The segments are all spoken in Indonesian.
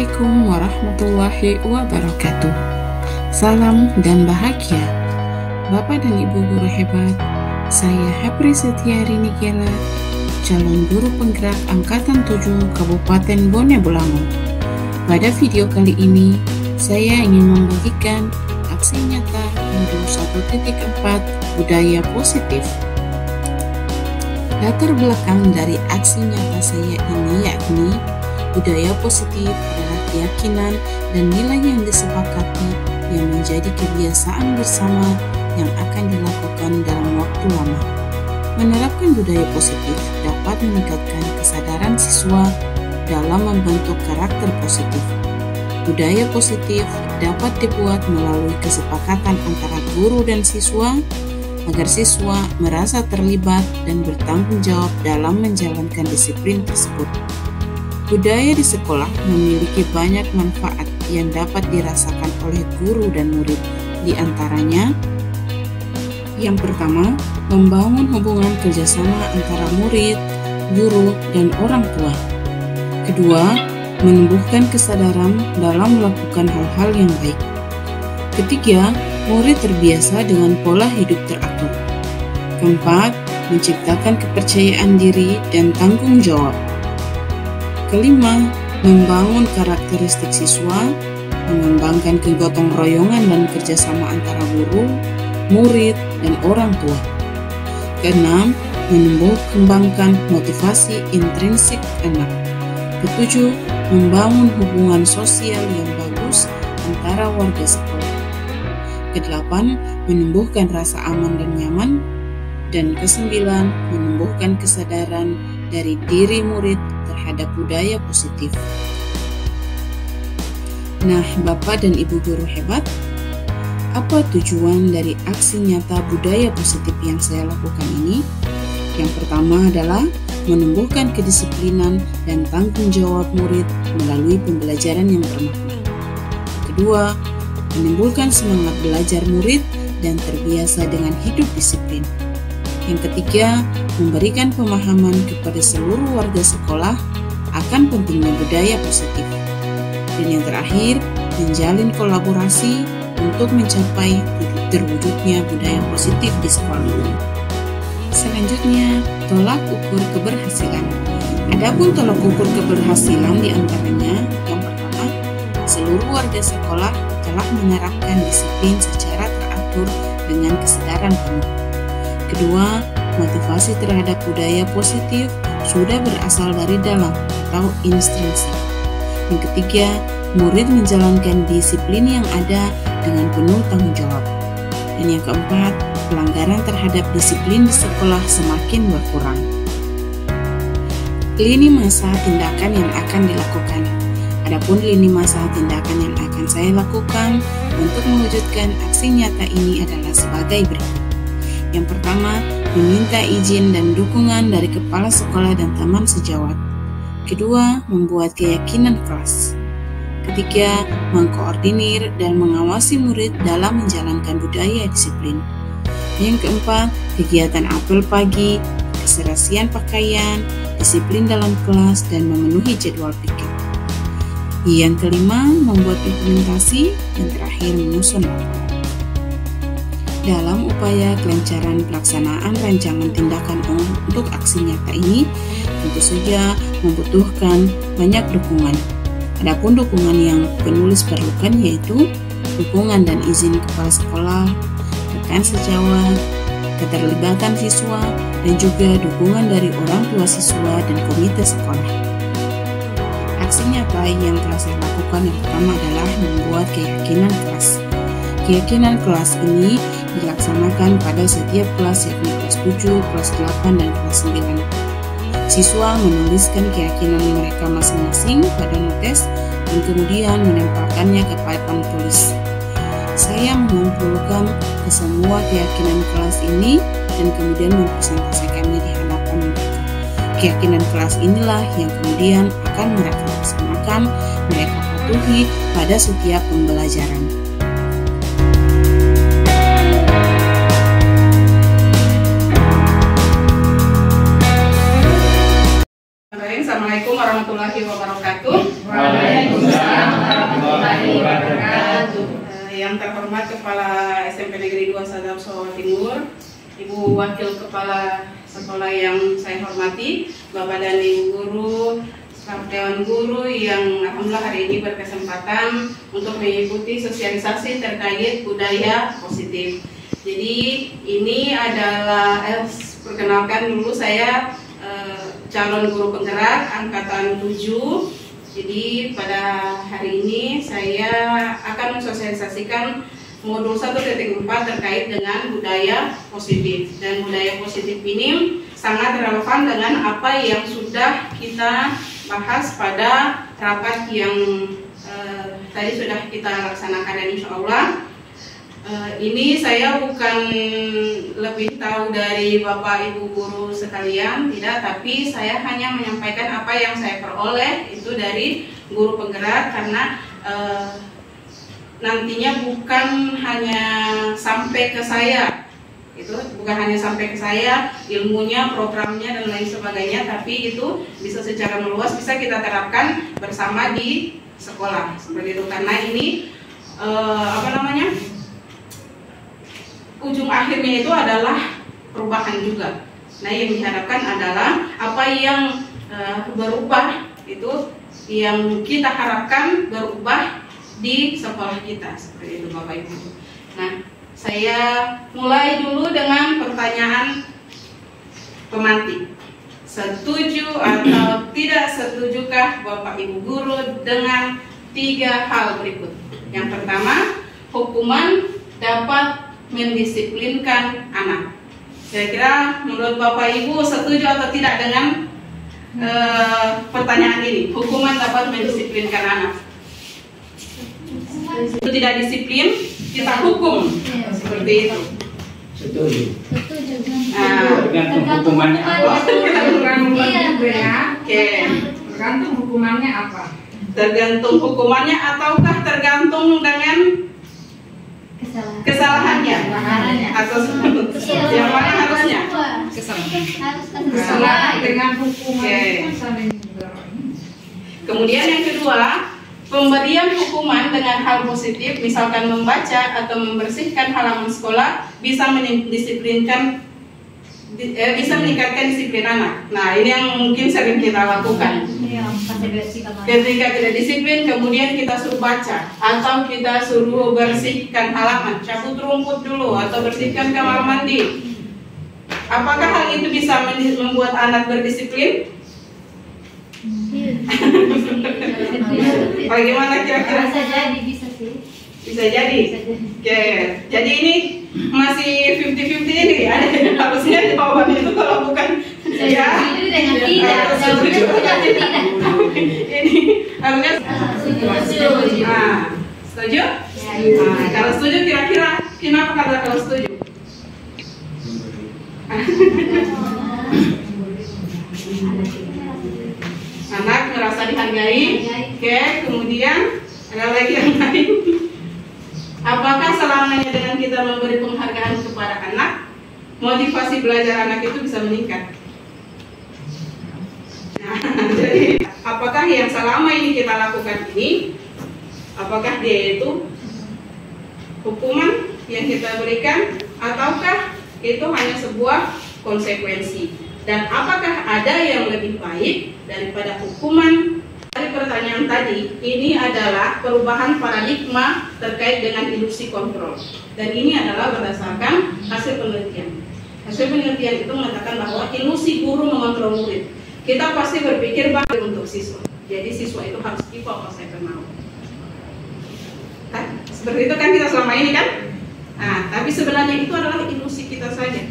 Assalamualaikum warahmatullahi wabarakatuh. Salam dan bahagia Bapak dan Ibu guru hebat. Saya Hapri Setiari Nikela, calon guru penggerak Angkatan 7 Kabupaten Bone Bolango. Pada video kali ini, saya ingin membagikan aksi nyata modul 1.4 budaya positif. Latar belakang dari aksi nyata saya ini yakni budaya positif adalah keyakinan dan nilai yang disepakati yang menjadi kebiasaan bersama yang akan dilakukan dalam waktu lama. Menerapkan budaya positif dapat meningkatkan kesadaran siswa dalam membentuk karakter positif. Budaya positif dapat dibuat melalui kesepakatan antara guru dan siswa agar siswa merasa terlibat dan bertanggung jawab dalam menjalankan disiplin tersebut. Budaya di sekolah memiliki banyak manfaat yang dapat dirasakan oleh guru dan murid. Di antaranya, yang pertama, membangun hubungan kerjasama antara murid, guru, dan orang tua. Kedua, menumbuhkan kesadaran dalam melakukan hal-hal yang baik. Ketiga, murid terbiasa dengan pola hidup teratur. Keempat, menciptakan kepercayaan diri dan tanggung jawab. Kelima, membangun karakteristik siswa, mengembangkan kegotong royongan dan kerjasama antara guru, murid, dan orang tua. Keenam, kembangkan motivasi intrinsik anak. Ketujuh, membangun hubungan sosial yang bagus antara warga sekolah. Kedelapan, menumbuhkan rasa aman dan nyaman. Dan kesembilan, menumbuhkan kesadaran dari diri murid terhadap budaya positif. Nah, Bapak dan Ibu guru hebat, apa tujuan dari aksi nyata budaya positif yang saya lakukan ini? Yang pertama adalah menumbuhkan kedisiplinan dan tanggung jawab murid melalui pembelajaran yang bermakna. Kedua, menimbulkan semangat belajar murid dan terbiasa dengan hidup disiplin. Yang ketiga, memberikan pemahaman kepada seluruh warga sekolah akan pentingnya budaya positif. Dan yang terakhir, menjalin kolaborasi untuk mencapai terwujudnya budaya positif di sekolah. Selanjutnya, tolak ukur keberhasilan. Adapun tolak ukur keberhasilan diantaranya, yang pertama, seluruh warga sekolah telah menerapkan disiplin secara teratur dengan kesadaran penuh. Kedua, motivasi terhadap budaya positif sudah berasal dari dalam atau intrinsik. Yang ketiga, murid menjalankan disiplin yang ada dengan penuh tanggung jawab. Dan yang keempat, pelanggaran terhadap disiplin di sekolah semakin berkurang. Lini masa tindakan yang akan dilakukan. Adapun lini masa tindakan yang akan saya lakukan untuk mewujudkan aksi nyata ini adalah sebagai berikut. Yang pertama, meminta izin dan dukungan dari kepala sekolah dan teman sejawat. Kedua, membuat keyakinan kelas. Ketiga, mengkoordinir dan mengawasi murid dalam menjalankan budaya disiplin. Yang keempat, kegiatan apel pagi, keserasian pakaian, disiplin dalam kelas, dan memenuhi jadwal pikir. Yang kelima, membuat dokumentasi, dan terakhir menyusun laporan. Dalam upaya kelancaran pelaksanaan rancangan tindakan untuk aksi nyata ini, tentu saja membutuhkan banyak dukungan. Adapun dukungan yang penulis perlukan yaitu dukungan dan izin kepala sekolah, rekan sejawat, keterlibatan siswa, dan juga dukungan dari orang tua siswa dan komite sekolah. Aksi nyata yang telah saya lakukan yang pertama adalah membuat keyakinan kelas. Keyakinan kelas ini dilaksanakan pada setiap kelas yakni kelas 7, kelas 8, dan kelas 9. Siswa menuliskan keyakinan mereka masing-masing pada notes dan kemudian menempelkannya ke papan tulis. Saya mengumpulkan ke semua keyakinan kelas ini dan kemudian mempresentasikannya di hadapan mereka. Keyakinan kelas inilah yang kemudian akan mereka laksanakan, mereka patuhi pada setiap pembelajaran. Assalamualaikum warahmatullahi wabarakatuh. Waalaikumsalam wabarakatuh. Yang terhormat Kepala SMP Negeri 2 Sadap Jawa Timur, Ibu Wakil Kepala Sekolah yang saya hormati, Bapak dan Ibu Guru, staf Dewan Guru yang alhamdulillah hari ini berkesempatan untuk mengikuti sosialisasi terkait budaya positif. Jadi ini adalah perkenalkan dulu saya calon guru penggerak angkatan 7. Jadi pada hari ini saya akan mensosialisasikan modul 1.4 terkait dengan budaya positif. Dan budaya positif ini sangat relevan dengan apa yang sudah kita bahas pada rapat yang tadi sudah kita laksanakan, dan insya Allah ini saya bukan lebih tahu dari Bapak Ibu Guru sekalian, tidak, tapi saya hanya menyampaikan apa yang saya peroleh itu dari guru penggerak, karena nantinya bukan hanya sampai ke saya, itu bukan hanya sampai ke saya ilmunya, programnya dan lain sebagainya, tapi itu bisa secara meluas bisa kita terapkan bersama di sekolah seperti itu, karena ini ujung akhirnya itu adalah perubahan juga. Nah, yang diharapkan adalah apa yang berubah itu yang kita harapkan berubah di sekolah kita seperti itu, Bapak Ibu. Nah, saya mulai dulu dengan pertanyaan pemantik. Setuju atau tidak setujukah Bapak Ibu Guru dengan 3 hal berikut? Yang pertama, hukuman dapat mendisiplinkan anak. Kira-kira menurut Bapak Ibu setuju atau tidak dengan pertanyaan ini? Hukuman dapat mendisiplinkan anak. Itu tidak disiplin, kita hukum, seperti itu. Setuju. Tergantung hukumannya apa. Tergantung hukumannya apa. Tergantung hukumannya ataukah tergantung dengan kesalahannya atau yang mana harusnya? Kesalahan dengan hukuman itu kan saling Kemudian yang kedua, pemberian hukuman dengan hal positif, misalkan membaca atau membersihkan halaman sekolah, bisa mendisiplinkan, bisa meningkatkan disiplin anak. Nah, ini yang mungkin sering kita lakukan. Ketika tidak disiplin, kemudian kita suruh baca atau kita suruh bersihkan halaman, cabut rumput dulu atau bersihkan kamar mandi. Apakah hal itu bisa membuat anak berdisiplin? Bagaimana kira-kira? Bisa jadi, bisa sih. Bisa jadi. Oke, jadi ini masih 50-50 ini ya. Harusnya jawaban itu kalau bukan ya. Dengan tidak. Ini harusnya setuju. Nah, setuju? Nah, kalau setuju kira-kira kenapa kata kalau setuju? Anak merasa dihargai. Oke, kemudian ada lagi yang lain. Apakah selamanya dengan kita memberi penghargaan kepada anak, motivasi belajar anak itu bisa meningkat? Nah, jadi apakah yang selama ini kita lakukan ini, apakah dia itu hukuman yang kita berikan, ataukah itu hanya sebuah konsekuensi? Dan apakah ada yang lebih baik daripada hukuman? Dari pertanyaan tadi, ini adalah perubahan paradigma terkait dengan ilusi kontrol. Dan ini adalah berdasarkan hasil penelitian. Hasil penelitian itu mengatakan bahwa ilusi guru mengontrol murid. Kita pasti berpikir baik untuk siswa. Jadi siswa itu harus equal kalau saya kenal. Kan? Seperti itu kan kita selama ini kan? Nah, tapi sebenarnya itu adalah ilusi kita saja.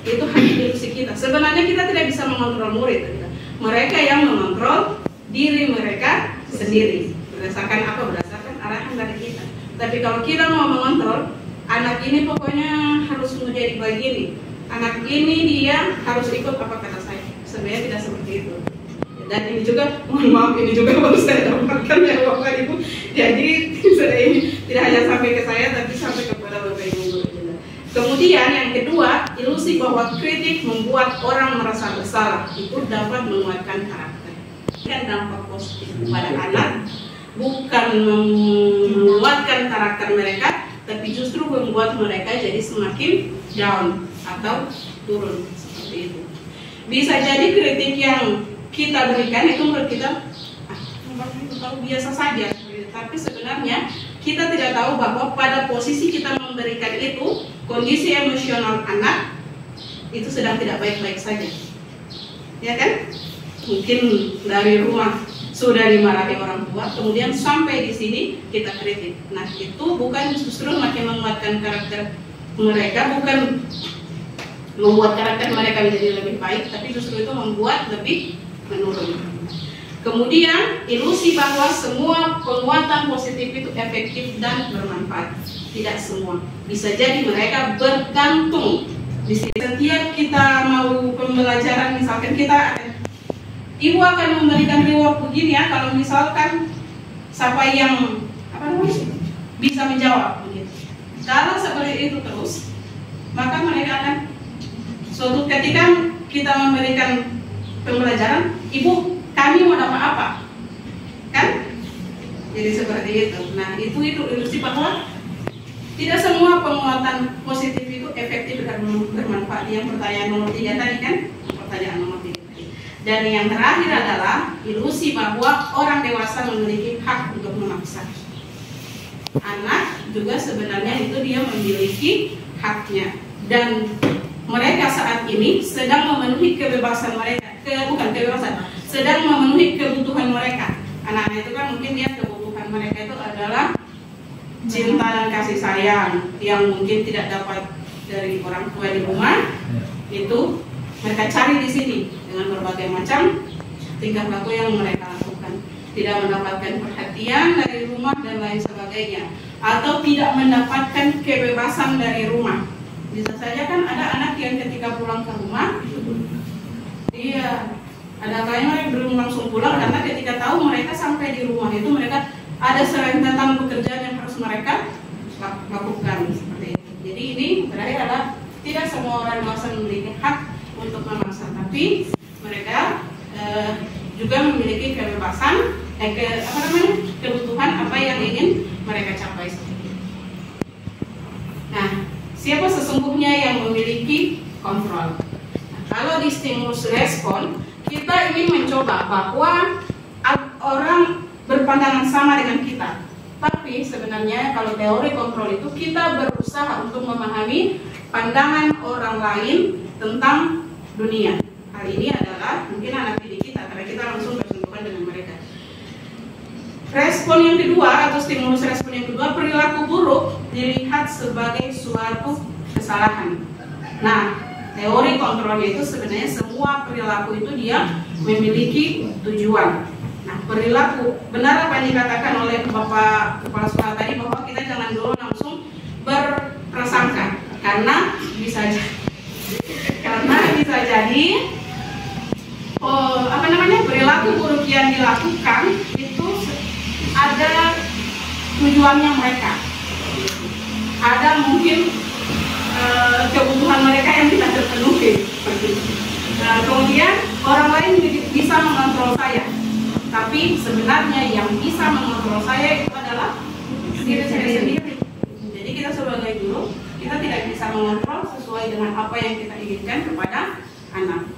Itu hanya ilusi kita. Sebenarnya kita tidak bisa mengontrol murid. Mereka yang mengontrol diri mereka sendiri. Berdasarkan apa? Berdasarkan arahan dari kita. Tapi kalau kita mau mengontrol, anak ini pokoknya harus menjadi begini. Anak ini dia harus ikut apa kata saya. Sebenarnya tidak seperti itu. Dan ini juga, mohon maaf, ini juga baru saya dapatkan ya Bapak Ibu. Jadi ini tidak hanya sampai ke saya, tapi sampai kepada Bapak Ibu Guru juga. Kemudian yang kedua, ilusi bahwa kritik membuat orang merasa bersalah itu dapat menguatkan karakter. Dan dampak positif kepada anak bukan menguatkan karakter mereka, tapi justru membuat mereka jadi semakin down atau turun seperti itu. Bisa jadi kritik yang kita berikan itu menurut kita biasa saja, tapi sebenarnya kita tidak tahu bahwa pada posisi kita memberikan itu, kondisi emosional anak itu sedang tidak baik-baik saja, ya kan? Mungkin dari rumah sudah dimarahi orang tua, kemudian sampai di sini kita kritik. Nah, itu bukan justru makin menguatkan karakter mereka, bukan membuat karakter mereka menjadi lebih baik, tapi justru itu membuat lebih menurun. Kemudian ilusi bahwa semua penguatan positif itu efektif dan bermanfaat. Tidak semua. Bisa jadi mereka bergantung. Di setiap kita mau pembelajaran, misalkan ibu akan memberikan reward begini ya, kalau misalkan siapa yang bisa menjawab begitu. Kalau seperti itu terus, maka mereka akan suatu ketika kita memberikan pembelajaran, ibu kami mau dapat apa? Kan? Jadi seperti itu. Nah, itu ilusi bahwa tidak semua penguatan positif itu efektif dan bermanfaat. Yang pertanyaan nomor 3 tadi kan? Pertanyaan nomor 3 tadi. Dan yang terakhir adalah ilusi bahwa orang dewasa memiliki hak untuk memaksa. Anak juga sebenarnya itu dia memiliki haknya. Dan mereka saat ini sedang memenuhi kebebasan mereka. Sedang memenuhi kebutuhan mereka. Anak-anak itu kan mungkin dia kebutuhan mereka itu adalah cinta dan kasih sayang yang mungkin tidak dapat dari orang tua di rumah. Itu mereka cari di sini dengan berbagai macam tingkah laku yang mereka lakukan. Tidak mendapatkan perhatian dari rumah dan lain sebagainya, atau tidak mendapatkan kebebasan dari rumah. Bisa saja kan ada anak yang ketika pulang ke rumah, ada kayaknya mereka belum langsung pulang karena ketika tahu mereka sampai di rumah itu mereka ada serentetan pekerjaan yang harus mereka lakukan seperti itu. Jadi ini terakhir adalah tidak semua orang dewasa memiliki hak untuk memaksa, tapi mereka juga memiliki kebebasan, kebutuhan apa yang ingin mereka capai seperti itu. Nah, siapa sesungguhnya yang memiliki kontrol? Nah, kalau di stimulus respon, kita ingin mencoba bahwa orang berpandangan sama dengan kita. Tapi sebenarnya kalau teori kontrol itu kita berusaha untuk memahami pandangan orang lain tentang dunia. Hal ini adalah mungkin anak didik kita, karena kita langsung bersentuhan dengan mereka. Respon yang kedua atau stimulus respon yang kedua, perilaku buruk dilihat sebagai suatu kesalahan. Nah, teori kontrolnya itu sebenarnya semua perilaku itu dia memiliki tujuan. Nah, perilaku, benar apa yang dikatakan oleh Bapak Kepala Sekolah tadi bahwa kita jangan dulu langsung berprasangka, karena bisa jadi perilaku buruk yang dilakukan itu ada tujuannya mereka. Ada mungkin kebutuhan mereka yang tidak terpenuhi. Nah, kemudian orang lain bisa mengontrol saya, tapi sebenarnya yang bisa mengontrol saya itu adalah diri saya sendiri. Jadi kita sebagai guru, kita tidak bisa mengontrol sesuai dengan apa yang kita inginkan kepada anak.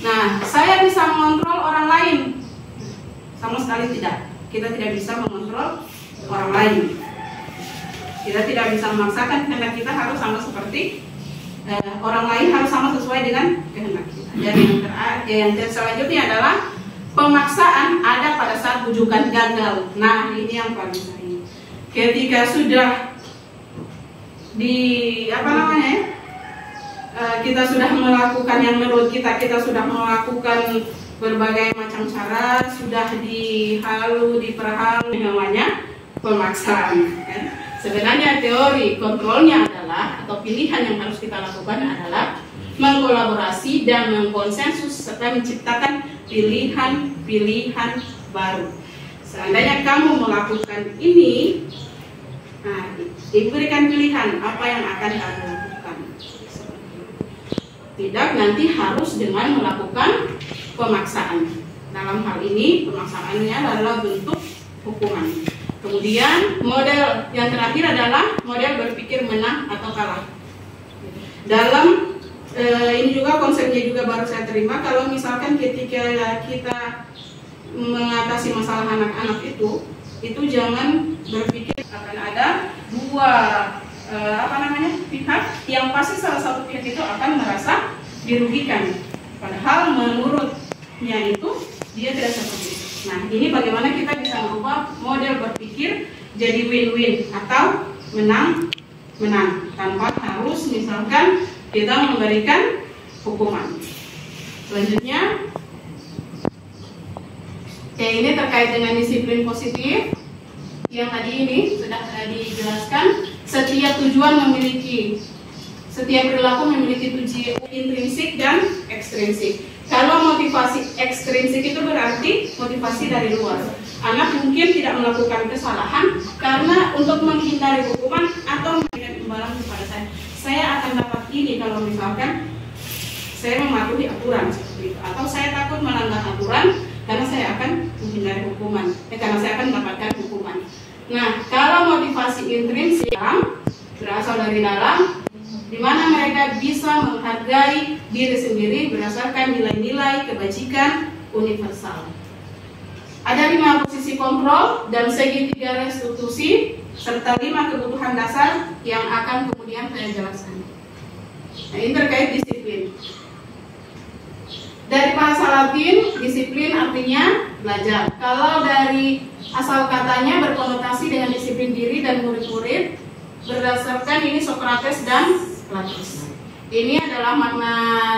Nah, saya bisa mengontrol orang lain, sama sekali tidak. Kita tidak bisa mengontrol orang lain. Kita tidak bisa memaksakan kehendak kita harus sama seperti orang lain, harus sama sesuai dengan kehendak kita. Dan yang selanjutnya adalah pemaksaan ada pada saat bujukan gagal. Nah, ini yang paling sering. Ketika sudah kita sudah melakukan yang menurut kita sudah melakukan berbagai macam cara, sudah diperhalu, namanya pemaksaan. Kan? Sebenarnya teori kontrolnya adalah, atau pilihan yang harus kita lakukan adalah mengkolaborasi dan mengkonsensus serta menciptakan pilihan-pilihan baru. Seandainya kamu melakukan ini, nah, diberikan pilihan apa yang akan kamu lakukan. Tidak nanti harus dengan melakukan pemaksaan. Dalam hal ini pemaksaannya adalah bentuk hukuman. Kemudian model yang terakhir adalah model berpikir menang atau kalah. Dalam ini juga konsepnya juga baru saya terima. Kalau misalkan ketika kita mengatasi masalah anak-anak itu jangan berpikir akan ada dua pihak yang pasti salah satu pihak itu akan merasa dirugikan. Padahal menurutnya itu dia tidak seperti itu. Nah, ini bagaimana kita bisa mengubah model berpikir jadi win-win atau menang-menang tanpa harus misalkan kita memberikan hukuman. Selanjutnya, ini terkait dengan disiplin positif yang tadi ini sudah dijelaskan. Setiap perilaku memiliki tujuan intrinsik dan ekstrinsik. Kalau motivasi ekstrinsik itu berarti motivasi dari luar. Anak mungkin tidak melakukan kesalahan karena untuk menghindari hukuman atau memberikan imbalan kepada saya. Saya akan dapat ini kalau misalkan saya mematuhi aturan seperti itu. Atau saya takut melanggar aturan karena saya akan menghindari hukuman. Karena saya akan mendapatkan hukuman. Nah, kalau motivasi intrinsik berasal dari dalam, di mana mereka bisa menghargai diri sendiri berdasarkan nilai-nilai kebajikan universal. Ada 5 posisi kontrol dan segitiga restitusi serta 5 kebutuhan dasar yang akan kemudian saya jelaskan. Nah, ini terkait disiplin. Dari bahasa Latin, disiplin artinya belajar. Kalau dari asal katanya berkonotasi dengan disiplin diri dan murid-murid, berdasarkan ini Socrates dan Platus. Ini adalah makna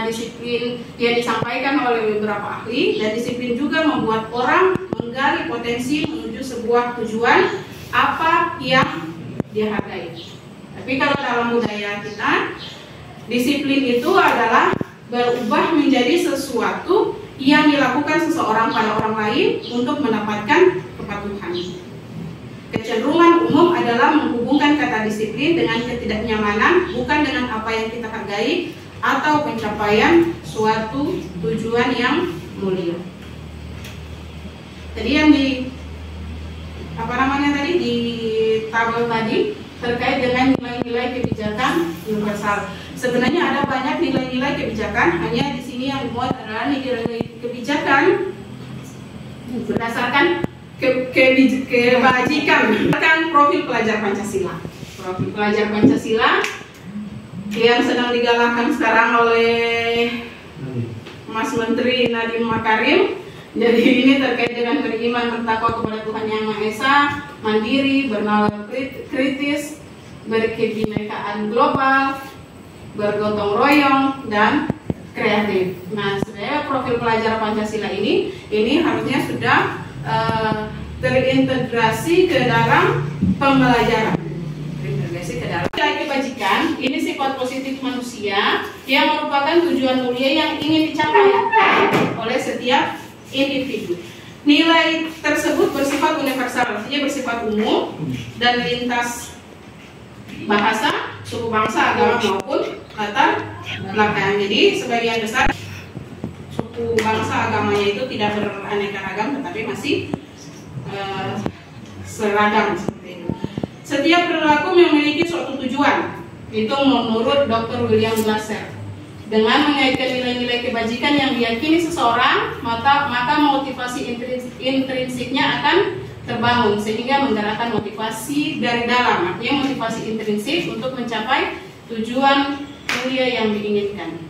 disiplin yang disampaikan oleh beberapa ahli, dan disiplin juga membuat orang menggali potensi menuju sebuah tujuan apa yang dia hargai. Tapi kalau dalam budaya kita, disiplin itu adalah berubah menjadi sesuatu yang dilakukan seseorang pada orang lain untuk mendapatkan kepatuhan. Kecenderungan umum adalah menghubungkan kata disiplin dengan ketidaknyamanan, bukan dengan apa yang kita hargai atau pencapaian suatu tujuan yang mulia. Tadi yang di tabel tadi terkait dengan nilai-nilai kebijakan universal. Sebenarnya ada banyak nilai-nilai kebijakan, hanya di sini yang dimuat adalah nilai-nilai kebijakan berdasarkan kebajikan profil pelajar Pancasila. Profil pelajar Pancasila yang sedang digalakkan sekarang oleh Mas Menteri Nadiem Makarim. Jadi ini terkait dengan beriman bertakwa kepada Tuhan Yang Maha Esa, mandiri, bernalar kritis, berkebinekaan global, bergotong royong, dan kreatif. Nah, sebenarnya profil pelajar Pancasila ini harusnya sudah terintegrasi ke dalam pembelajaran. Terintegrasi ke dalam nilai kebajikan. Ini sifat positif manusia yang merupakan tujuan mulia yang ingin dicapai oleh setiap individu. Nilai tersebut bersifat universal, artinya bersifat umum dan lintas bahasa, suku bangsa, agama maupun latar belakang. Jadi sebagian besar suku bangsa agamanya itu tidak beraneka ragam, tetapi masih seragam seperti itu. Setiap perilaku memiliki suatu tujuan. Itu menurut Dr. William Glasser. Dengan mengaitkan nilai-nilai kebajikan yang diyakini seseorang, maka motivasi intrinsiknya akan terbangun sehingga menggerakkan motivasi dari dalam, artinya motivasi intrinsik untuk mencapai tujuan mulia yang diinginkan.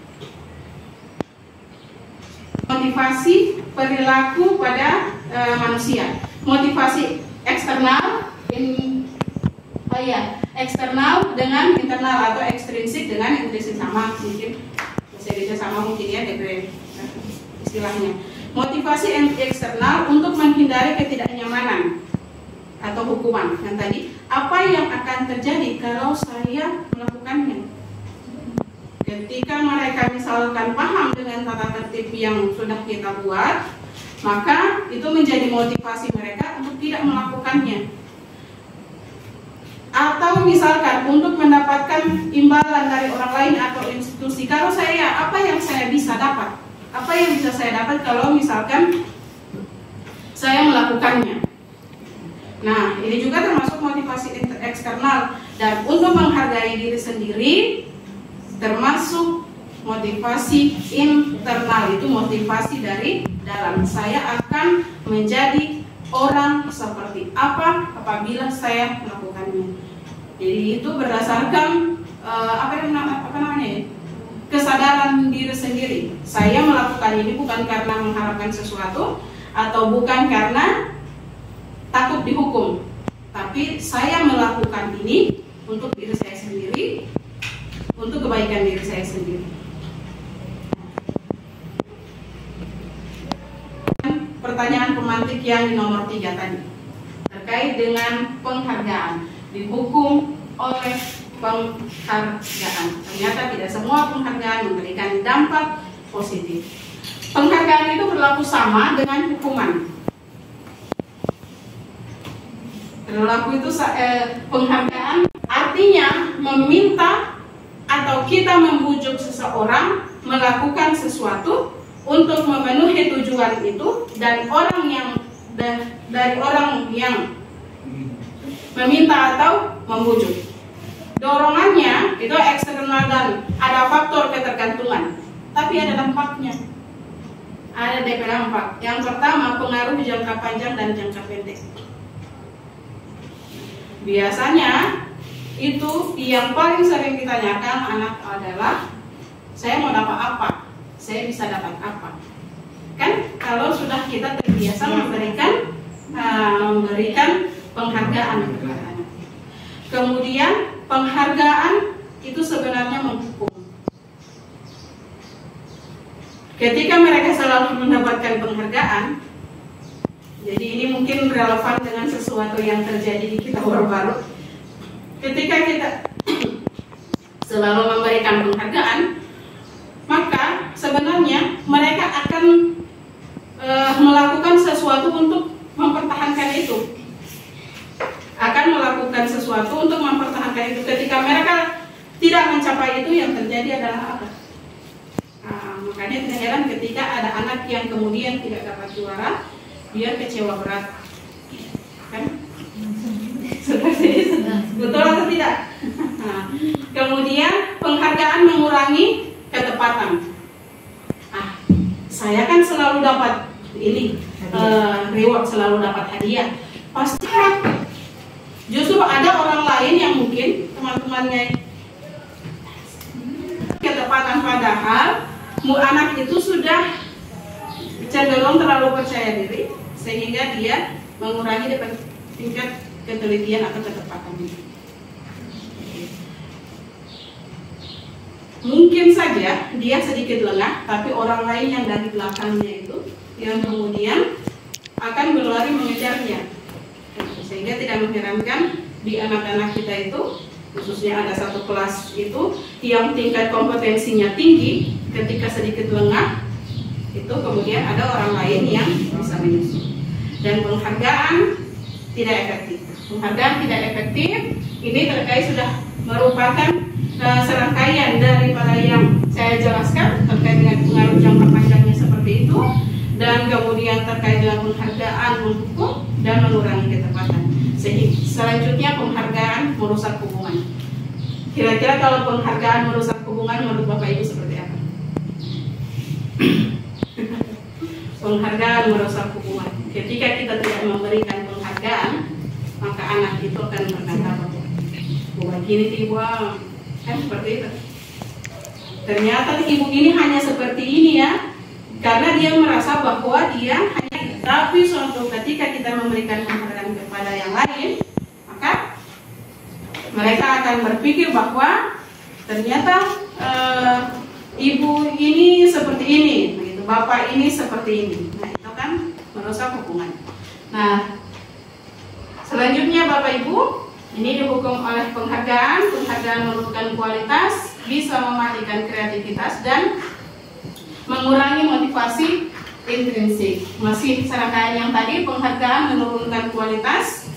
Motivasi perilaku pada manusia. Motivasi eksternal eksternal dengan internal atau ekstrinsik dengan intrinsik, sama mungkin bahasa sama mungkin ya DP istilahnya. Motivasi eksternal untuk menghindari ketidaknyamanan atau hukuman. Yang tadi, apa yang akan terjadi kalau saya melakukannya? Ketika mereka misalkan paham dengan tata tertib yang sudah kita buat, maka itu menjadi motivasi mereka untuk tidak melakukannya. Atau misalkan untuk mendapatkan imbalan dari orang lain atau institusi. Kalau saya, apa yang saya bisa dapat? Apa yang bisa saya dapat kalau misalkan saya melakukannya? Nah, ini juga termasuk motivasi eksternal, dan untuk menghargai diri sendiri termasuk motivasi internal, itu motivasi dari dalam. Saya akan menjadi orang seperti apa apabila saya melakukannya. Jadi itu berdasarkan apa namanya? Kesadaran diri sendiri. Saya melakukan ini bukan karena mengharapkan sesuatu atau bukan karena takut dihukum, tapi saya melakukan ini untuk diri saya sendiri, untuk kebaikan diri saya sendiri. Pertanyaan pemantik yang di nomor 3 tadi terkait dengan penghargaan, dihukum oleh penghargaan. Ternyata tidak semua penghargaan memberikan dampak positif. Penghargaan itu berlaku sama dengan hukuman. Berlaku itu penghargaan artinya meminta atau kita membujuk seseorang melakukan sesuatu untuk memenuhi tujuan itu, dan orang yang dari orang yang meminta atau membujuk. Dorongannya itu eksternal dan ada faktor ketergantungan, tapi ada dampaknya. Ada DP dampak. Yang pertama, pengaruh jangka panjang dan jangka pendek. Biasanya itu yang paling sering ditanyakan anak adalah, saya mau dapat apa? Saya bisa dapat apa? Kan kalau sudah kita terbiasa memberikan penghargaan kepada anak. Kemudian penghargaan itu sebenarnya menghukum. Ketika mereka selalu mendapatkan penghargaan, jadi ini mungkin relevan dengan sesuatu yang terjadi di kita baru-baru. Ketika kita selalu memberikan penghargaan, maka sebenarnya mereka akan melakukan sesuatu untuk mempertahankan itu. Akan melakukan sesuatu untuk mempertahankan itu. Ketika mereka tidak mencapai itu, yang terjadi adalah apa? Makanya tidak heran ketika ada anak yang kemudian tidak dapat juara, dia kecewa berat, kan? Seperti itu, betul atau tidak? Nah, kemudian penghargaan mengurangi ketepatan. Saya kan selalu dapat ini reward, selalu dapat hadiah. Pasti justru ada orang lain yang mungkin teman-temannya ketepatan, padahal anak itu sudah cenderung terlalu percaya diri, sehingga dia mengurangi tingkat ketelitian atau ketepatan. Mungkin saja dia sedikit lengah, tapi orang lain yang dari belakangnya itu yang kemudian akan berlari mengejarnya. Sehingga tidak mengherankan di anak-anak kita itu, khususnya ada satu kelas itu yang tingkat kompetensinya tinggi, ketika sedikit lengah itu kemudian ada orang lain yang bisa menyusul. Dan penghargaan tidak efektif. Penghargaan tidak efektif ini terkait sudah merupakan serangkaian daripada yang saya jelaskan terkait dengan pengaruh jangka panjangnya seperti itu, dan kemudian terkait dengan penghargaan menghukum dan mengurangi ketepatan. Selanjutnya penghargaan merusak hubungan. Kira-kira kalau penghargaan merusak hubungan menurut Bapak Ibu seperti apa? Penghargaan merusak hubungan. Ketika kita tidak memberikan penghargaan, maka anak itu akan berkata, bukan gini ibu, kan seperti itu. Ternyata ibu ini hanya seperti ini ya, karena dia merasa bahwa dia hanya. Tapi suatu ketika kita memberikan penghargaan kepada yang lain, maka mereka akan berpikir bahwa ternyata ibu ini seperti ini, begitu, bapak ini seperti ini. Nah, itu kan merusak hubungan. Nah, selanjutnya Bapak Ibu, ini dihukum oleh penghargaan. Penghargaan menurunkan kualitas, bisa mematikan kreativitas dan mengurangi motivasi intrinsik. Masih serangkaian yang tadi, penghargaan menurunkan kualitas.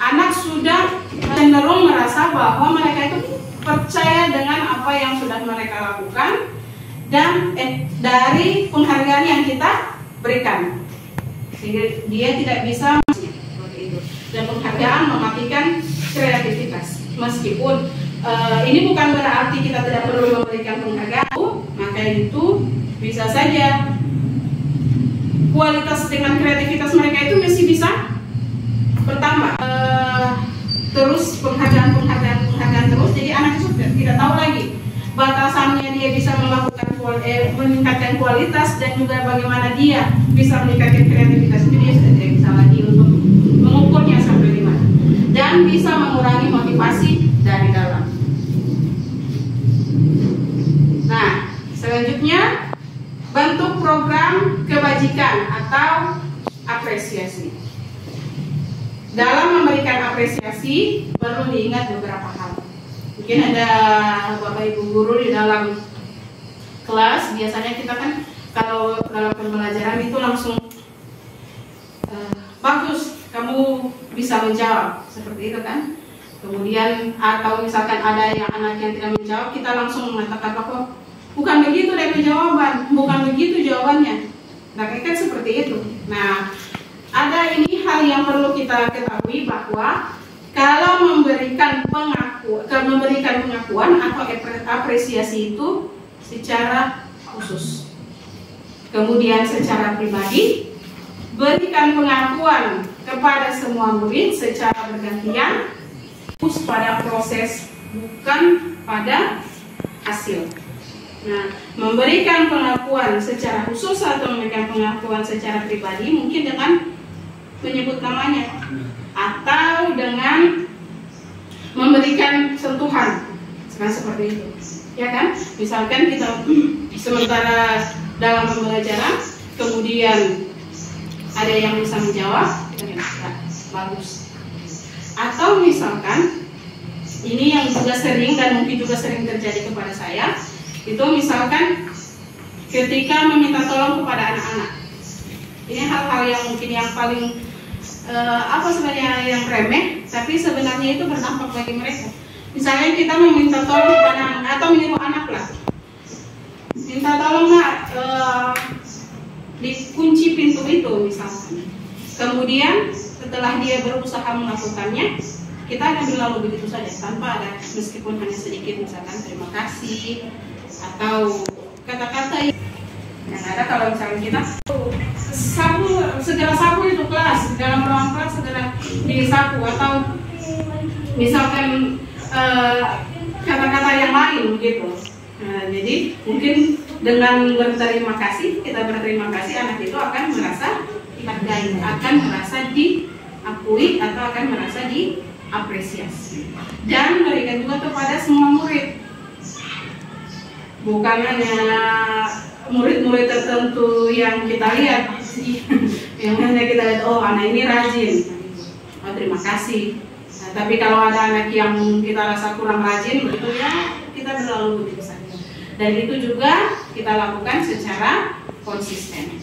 Anak sudah cenderung merasa bahwa mereka itu percaya dengan apa yang sudah mereka lakukan dan dari penghargaan yang kita berikan, sehingga dia tidak bisa seperti itu. dan penghargaan mematikan kreativitas. Meskipun ini bukan berarti kita tidak perlu memberikan penghargaan, maka itu bisa saja kualitas dengan kreativitas mereka itu masih bisa bertambah. Terus penghargaan terus, jadi anak itu tidak tahu lagi batasannya dia bisa melakukan meningkatkan kualitas dan juga bagaimana dia bisa meningkatkan kreativitas itu dia sudah tidak bisa lagi untuk mengukurnya sampai di mana, dan bisa mengurangi motivasi dari dalam. Nah, selanjutnya bentuk program kebajikan atau apresiasi. Dalam memberikan apresiasi perlu diingat beberapa hal. Mungkin ada Bapak Ibu guru di dalam kelas, biasanya kita kan kalau dalam pembelajaran itu langsung bagus, kamu bisa menjawab, seperti itu kan. Kemudian atau misalkan ada yang anak yang tidak menjawab, kita langsung mengatakan bahwa bukan begitu jawaban, bukan begitu jawabannya. Nah, kan seperti itu. Nah, ada ini hal yang perlu kita ketahui bahwa kalau memberikan pengakuan atau apresiasi itu secara khusus, kemudian secara pribadi, berikan pengakuan kepada semua murid secara bergantian, fokus pada proses bukan pada hasil. Nah, memberikan pengakuan secara khusus atau memberikan pengakuan secara pribadi mungkin dengan menyebut namanya atau dengan memberikan sentuhan, seperti itu, ya kan? Misalkan kita sementara dalam pembelajaran, kemudian ada yang bisa menjawab, kita bagus. Atau misalkan ini yang juga sering dan mungkin juga sering terjadi kepada saya, itu misalkan ketika meminta tolong kepada anak-anak. Ini hal-hal yang mungkin yang paling sebenarnya yang remeh, tapi sebenarnya itu berdampak bagi mereka. Misalnya kita meminta tolong kepada anak atau menyuruh anak lah, minta tolong nak dikunci pintu itu misalkan. Kemudian setelah dia berusaha melakukannya, kita akan berlalu begitu saja tanpa ada meskipun hanya sedikit misalkan terima kasih atau kata-kata yang ada. Kalau misalnya kita segera sapu itu kelas, dalam ruang kelas segera disapu, atau misalkan kata-kata yang lain begitu. Nah, jadi mungkin dengan berterima kasih, kita berterima kasih, anak itu akan merasa dihargai, akan merasa diakui atau akan merasa diapresiasi. Dan berikan juga kepada semua murid, bukan hanya murid-murid tertentu yang kita lihat, yang hanya kita lihat, oh anak ini rajin, oh terima kasih. Nah, tapi kalau ada anak yang kita rasa kurang rajin, begitu ya kita berlalu begitu saja. Dan itu juga kita lakukan secara konsisten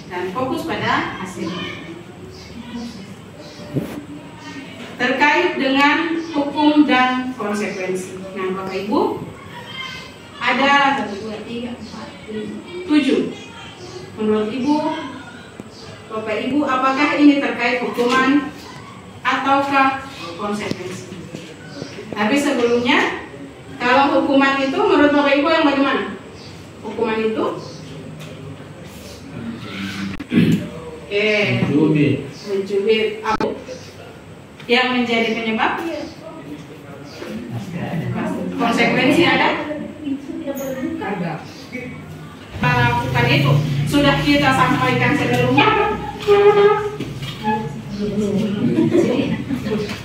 dan fokus pada hasilnya. Terkait dengan hukum dan konsekuensi. Nah, Bapak Ibu, ada 1, 2, 3, 4, 5, 7. Menurut Ibu, Bapak Ibu, apakah ini terkait hukuman ataukah konsekuensi? Tapi sebelumnya, kalau hukuman itu menurut Bapak Ibu yang bagaimana? Hukuman itu? Mencubit. Apa yang menjadi penyebab? Konsekuensi ada? Lakukan itu sudah kita sampaikan sebelumnya.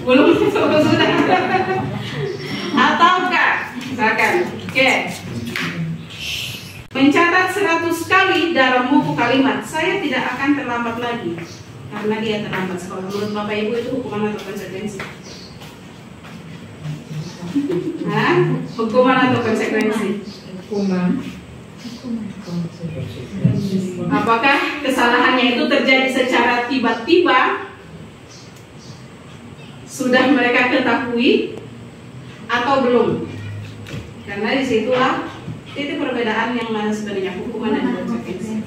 Belum sudah. Ataukah misalkan, mencatat 100 kali dalam buku kalimat, saya tidak akan terlambat lagi karena dia terlambat sekolah. Menurut Bapak Ibu itu hukuman atau konsekuensi? Hukuman atau konsekuensi? Hukuman. Apakah kesalahannya itu terjadi secara tiba-tiba, sudah mereka ketahui atau belum? Karena disitulah titik perbedaan yang mana sebenarnya hukuman dan konsekuensi.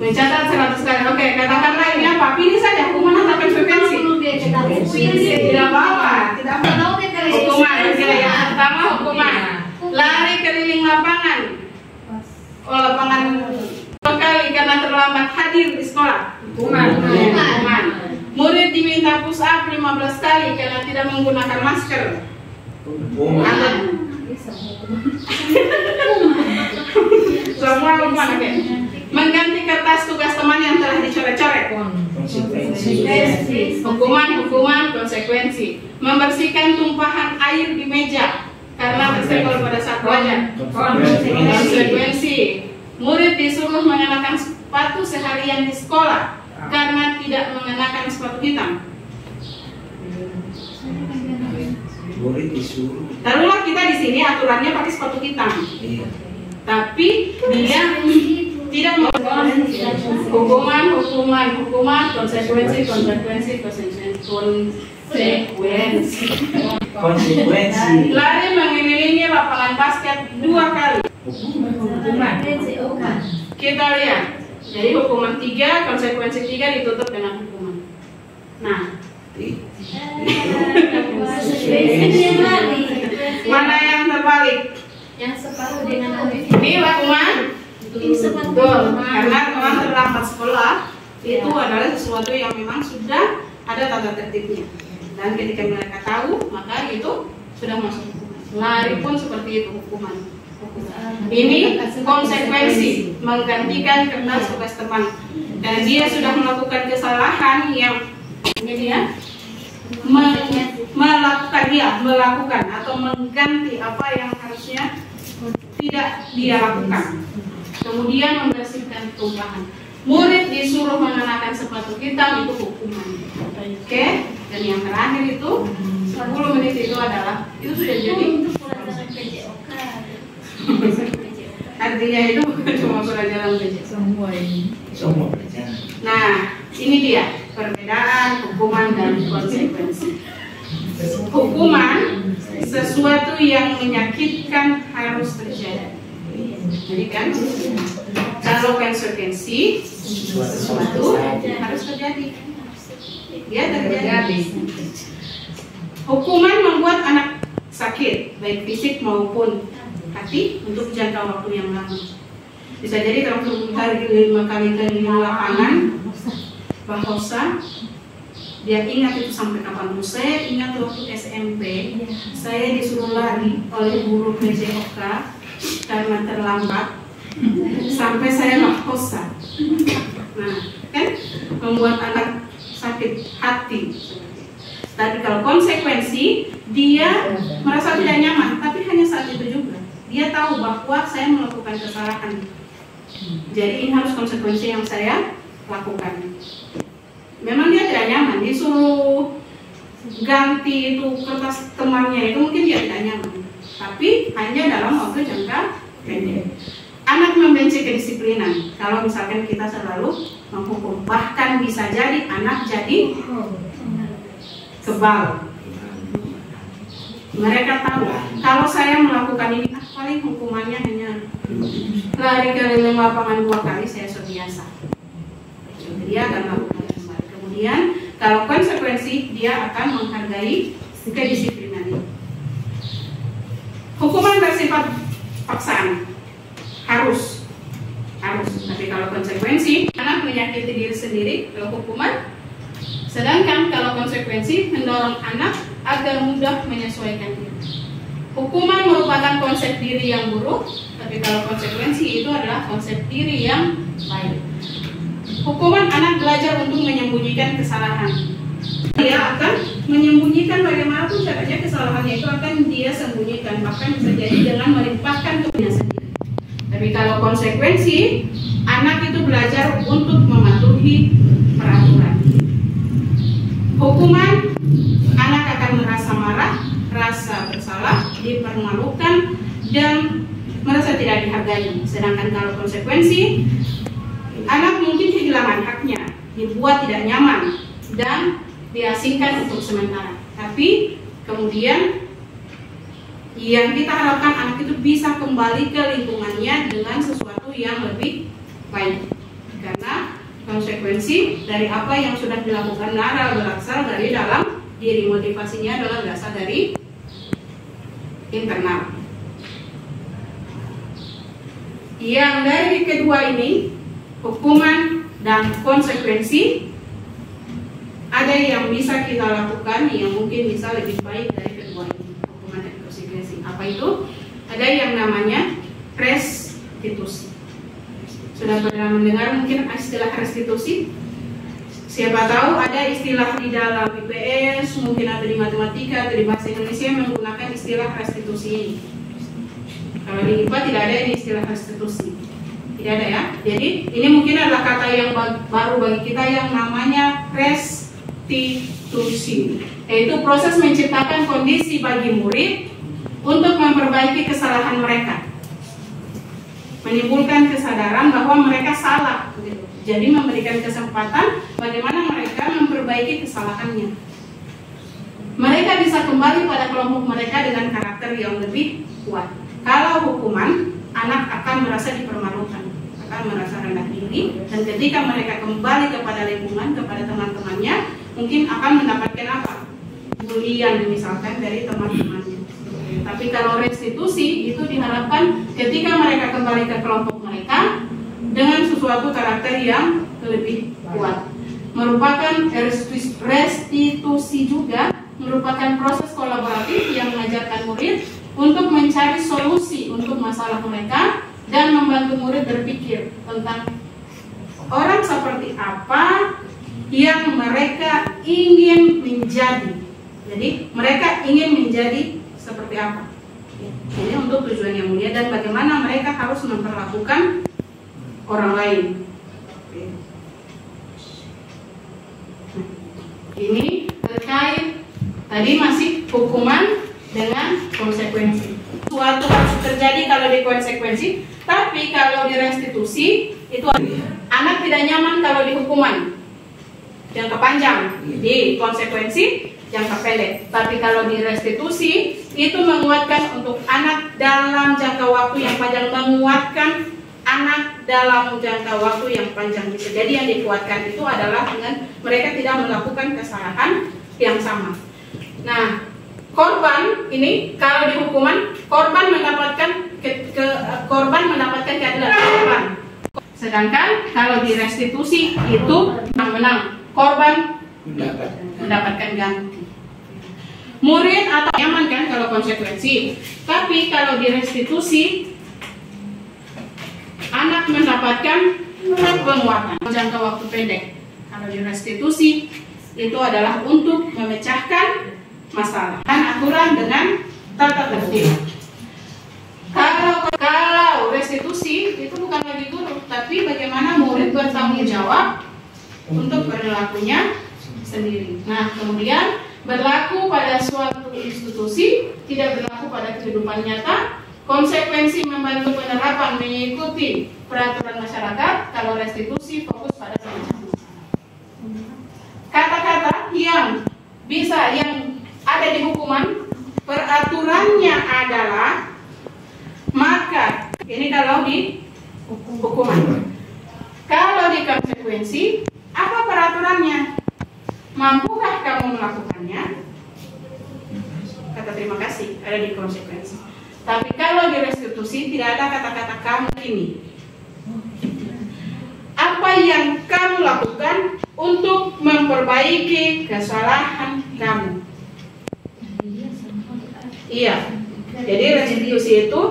Mencatat 100 kali, oke, katakanlah ini apa? Pilih saja hukuman atau konsekuensi. Tidak apa-apa, tidak apa-apa. Hukuman, yang pertama hukuman. Lari keliling lapangan. Oh, lapangan 2 kali karena terlambat hadir di sekolah. Hukuman. Murid diminta push up 15 kali karena tidak menggunakan masker. Semua hukuman, oke. Mengganti kertas tugas teman yang telah dicoret-coret. Hukuman, konsekuensi. Membersihkan tumpahan air di meja karena tersenggol pada saat belajar. Konsekuensi. Murid disuruh mengenakan sepatu seharian di sekolah karena tidak mengenakan sepatu hitam. Taruhlah kita di sini aturannya pakai sepatu hitam, tapi dia tidak mau. Hukuman, konsekuensi. Lari mengelilingi lapangan basket 2 kali. Hukuman. Kita lihat. Jadi hukuman 3, konsekuensi 3 ditutup dengan hukuman. Nah, mana yang terbalik? Yang separuh dengan Ini hukuman. Betul, karena memang terlambat sekolah itu adalah sesuatu yang memang sudah ada tata tertibnya. Dan ketika mereka tahu, maka itu sudah masuk hukuman. Lari pun seperti itu hukuman. Ini konsekuensi, menggantikan kertas tugas teman. Dan dia sudah melakukan kesalahan yang melakukan atau mengganti apa yang harusnya tidak dia lakukan. Kemudian membersihkan tumpahan. Murid disuruh mengenakan sepatu hitam, itu hukuman. Oke? Dan yang terakhir itu 10 menit itu adalah itu sudah jadi. Artinya itu bukan cuma pelajaran saja. Semua pelajaran. Nah, ini dia perbedaan hukuman dan konsekuensi. Hukuman sesuatu yang menyakitkan harus terjadi. Jadi kan, kalau konsekuensi sesuatu harus terjadi. Dia terjadi. Hukuman membuat anak sakit, baik fisik maupun hati untuk jangka waktu yang lama. Bisa jadi kalau 5 kali keliling lapangan, bahasa dia ingat itu sampai kapan. Saya ingat waktu SMP, saya disuruh lari oleh guru PJOK karena terlambat sampai saya bahasa. Nah, kan membuat anak sakit hati. Tapi kalau konsekuensi, dia merasa tidak nyaman, tapi hanya saat itu juga. Dia tahu bahwa saya melakukan kesalahan. Jadi ini harus konsekuensi yang saya lakukan. Memang dia tidak nyaman, disuruh ganti itu kertas temannya itu mungkin dia tidak nyaman. Tapi hanya dalam waktu jangka pendek. Anak membenci kedisiplinan. Kalau misalkan kita selalu menghukum, bahkan bisa jadi anak jadi kebal. Mereka tahu kalau saya melakukan ini, paling hukumannya hanya lari keliling lapangan 2 kali, saya sudah biasa. Dia akan melakukan kembali. Kemudian kalau konsekuensi, dia akan menghargai kedisiplinan itu. Hukuman bersifat paksaan, harus. Tapi kalau konsekuensi, anak menyakiti diri sendiri kalau hukuman. Sedangkan kalau konsekuensi mendorong anak agar mudah menyesuaikan diri. Hukuman merupakan konsep diri yang buruk, tapi kalau konsekuensi itu adalah konsep diri yang baik. Hukuman anak belajar untuk menyembunyikan kesalahan. Dia akan menyembunyikan bagaimanapun caranya kesalahannya itu akan dia sembunyikan, bahkan bisa jadi dengan melimpahkan kepadanya sendiri. Tapi kalau konsekuensi, anak itu belajar untuk mematuhi peraturan. Hukuman, anak akan merasa marah, rasa bersalah, dipermalukan, dan merasa tidak dihargai. Sedangkan kalau konsekuensi, anak mungkin kehilangan haknya, dibuat tidak nyaman, dan diasingkan untuk sementara. Tapi kemudian yang kita harapkan anak itu bisa kembali ke lingkungannya dengan sesuatu yang lebih baik. Karena konsekuensi konsekuensi dari apa yang sudah dilakukan adalah berasal dari dalam diri. Motivasinya adalah berasal dari internal. Yang dari kedua ini, hukuman dan konsekuensi, ada yang bisa kita lakukan yang mungkin bisa lebih baik dari kedua ini, hukuman dan konsekuensi. Apa itu? Ada yang namanya restitusi. Sudah pernah mendengar mungkin istilah restitusi? Siapa tahu ada istilah di dalam IPS, mungkin ada di matematika atau di bahasa Indonesia yang menggunakan istilah restitusi ini. Kalau di IPA tidak ada ini istilah restitusi, tidak ada ya. Jadi ini mungkin adalah kata yang baru bagi kita yang namanya restitusi, yaitu proses menciptakan kondisi bagi murid untuk memperbaiki kesalahan mereka, menimbulkan kesadaran bahwa mereka salah. Jadi memberikan kesempatan bagaimana mereka memperbaiki kesalahannya. Mereka bisa kembali pada kelompok mereka dengan karakter yang lebih kuat. Kalau hukuman, anak akan merasa dipermalukan, akan merasa rendah diri, dan ketika mereka kembali kepada lingkungan, kepada teman-temannya, mungkin akan mendapatkan apa? Bulian misalkan dari teman-temannya. Tapi kalau restitusi itu diharapkan ketika mereka kembali ke kelompok mereka dengan sesuatu karakter yang lebih kuat. Merupakan restitusi juga merupakan proses kolaboratif yang mengajarkan murid untuk mencari solusi untuk masalah mereka dan membantu murid berpikir tentang orang seperti apa yang mereka ingin menjadi. Jadi mereka ingin menjadi seperti apa. Ini untuk tujuan yang mulia dan bagaimana mereka harus memperlakukan orang lain. Ini terkait tadi masih hukuman dengan konsekuensi. Suatu harus terjadi kalau di konsekuensi, tapi kalau di restitusi itu anak tidak nyaman kalau di hukuman jangka panjang, di konsekuensi jangka pendek. Tapi kalau di restitusi itu menguatkan untuk anak dalam jangka waktu yang panjang, menguatkan anak dalam jangka waktu yang panjang. Bisa jadi yang dikuatkan itu adalah dengan mereka tidak melakukan kesalahan yang sama. Nah, korban ini kalau di hukuman korban mendapatkan keadilan korban. Sedangkan kalau di restitusi itu menang, korban mendapatkan ganti. Murid atau nyaman kan kalau konsekuensi, tapi kalau di restitusi anak mendapatkan penguatan jangka waktu pendek. Kalau di restitusi itu adalah untuk memecahkan masalah dan aturan dengan tata tertib. Kalau restitusi itu bukan lagi guru, tapi bagaimana murid bertanggung jawab untuk perilakunya sendiri. Nah, kemudian berlaku pada suatu institusi, tidak berlaku pada kehidupan nyata. Konsekuensi membantu penerapan mengikuti peraturan masyarakat. Kalau restitusi fokus pada pemecahan masalah. Kata-kata yang bisa yang ada di hukuman, peraturannya adalah maka. Ini kalau di hukuman. Kalau di konsekuensi, apa peraturannya? Mampukah kamu melakukannya? Kata terima kasih ada di konsekuensi. Tapi kalau di restitusi tidak ada kata-kata kamu ini. Apa yang kamu lakukan untuk memperbaiki kesalahan kamu? Iya. Jadi restitusi itu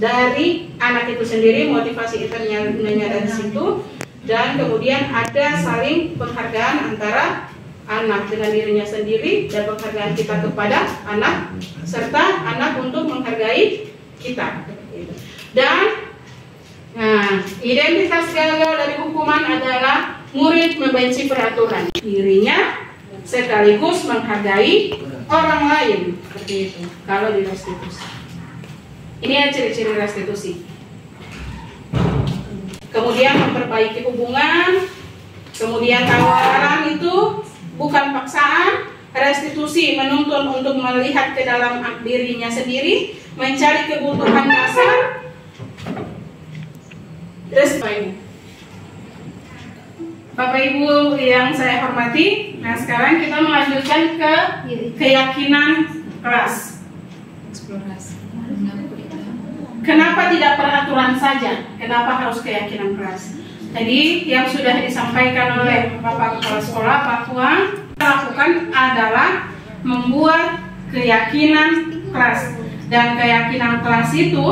dari anak itu sendiri, motivasi internalnya dari situ, dan kemudian ada saling penghargaan antara anak dengan dirinya sendiri dan penghargaan kita kepada anak serta anak untuk menghargai kita. Dan identitas gagal dari hukuman adalah murid membenci peraturan dirinya sekaligus menghargai orang lain, seperti itu. Kalau di restitusi, ini ya ciri-ciri restitusi. Kemudian memperbaiki hubungan, kemudian tawaran itu bukan paksaan. Restitusi menuntun untuk melihat ke dalam dirinya sendiri, mencari kebutuhan dasar. Bapak Ibu yang saya hormati, nah sekarang kita melanjutkan ke keyakinan kelas. Eksplorasi. Kenapa tidak peraturan saja? Kenapa harus keyakinan kelas? Tadi yang sudah disampaikan oleh Bapak Kepala Sekolah bahwa lakukan adalah membuat keyakinan kelas, dan keyakinan kelas itu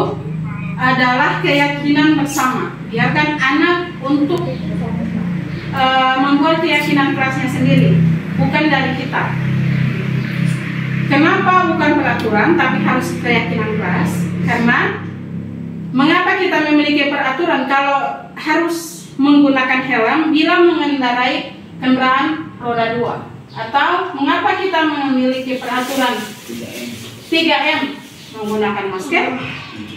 adalah keyakinan bersama. Biarkan anak untuk membuat keyakinan kelasnya sendiri, bukan dari kita. Kenapa bukan peraturan tapi harus keyakinan kelas? Karena mengapa kita memiliki peraturan kalau harus menggunakan helm bila mengendarai kendaraan roda 2? Atau mengapa kita memiliki peraturan 3M, menggunakan masker,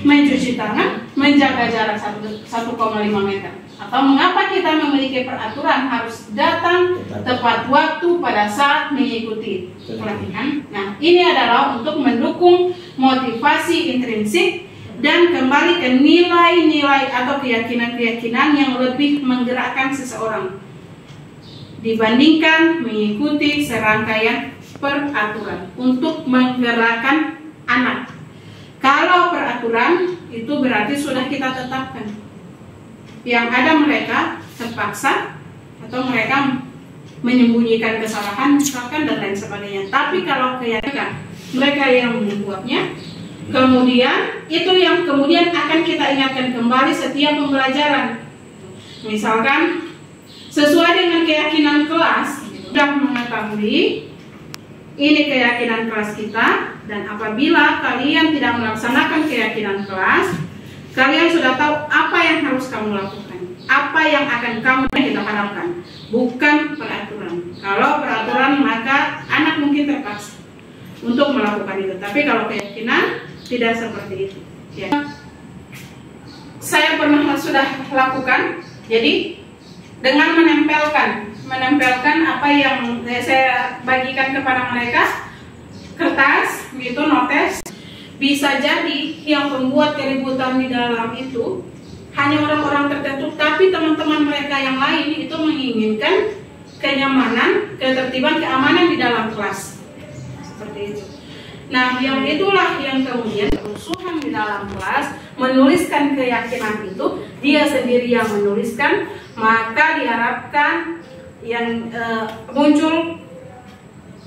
mencuci tangan, menjaga jarak 1,5 meter? Atau mengapa kita memiliki peraturan harus datang tepat waktu pada saat mengikuti pelatihan? Nah, ini adalah untuk mendukung motivasi intrinsik dan kembali ke nilai-nilai atau keyakinan-keyakinan yang lebih menggerakkan seseorang dibandingkan mengikuti serangkaian peraturan untuk menggerakkan anak. Kalau peraturan itu berarti sudah kita tetapkan. Yang ada mereka terpaksa atau mereka menyembunyikan kesalahan misalkan dan lain sebagainya. Tapi kalau keyakinan mereka yang membuatnya, kemudian itu yang kemudian akan kita ingatkan kembali setiap pembelajaran. Misalkan sesuai dengan keyakinan kelas, sudah mengetahui ini keyakinan kelas kita, dan apabila kalian tidak melaksanakan keyakinan kelas, kalian sudah tahu apa yang harus kamu lakukan, apa yang akan kamu kita harapkan, bukan peraturan. Kalau peraturan maka anak mungkin terpaksa untuk melakukan itu, tapi kalau keyakinan tidak seperti itu. Ya. Saya pernah sudah lakukan, jadi dengan menempelkan apa yang saya bagikan kepada mereka, kertas, gitu, notes. Bisa jadi yang membuat keributan di dalam itu hanya orang-orang tertentu, tapi teman-teman mereka yang lain itu menginginkan kenyamanan, ketertiban, keamanan di dalam kelas. Seperti itu. Nah, yang itulah yang kemudian kerusuhan di dalam kelas, menuliskan keyakinan itu, dia sendiri yang menuliskan, maka diharapkan yang muncul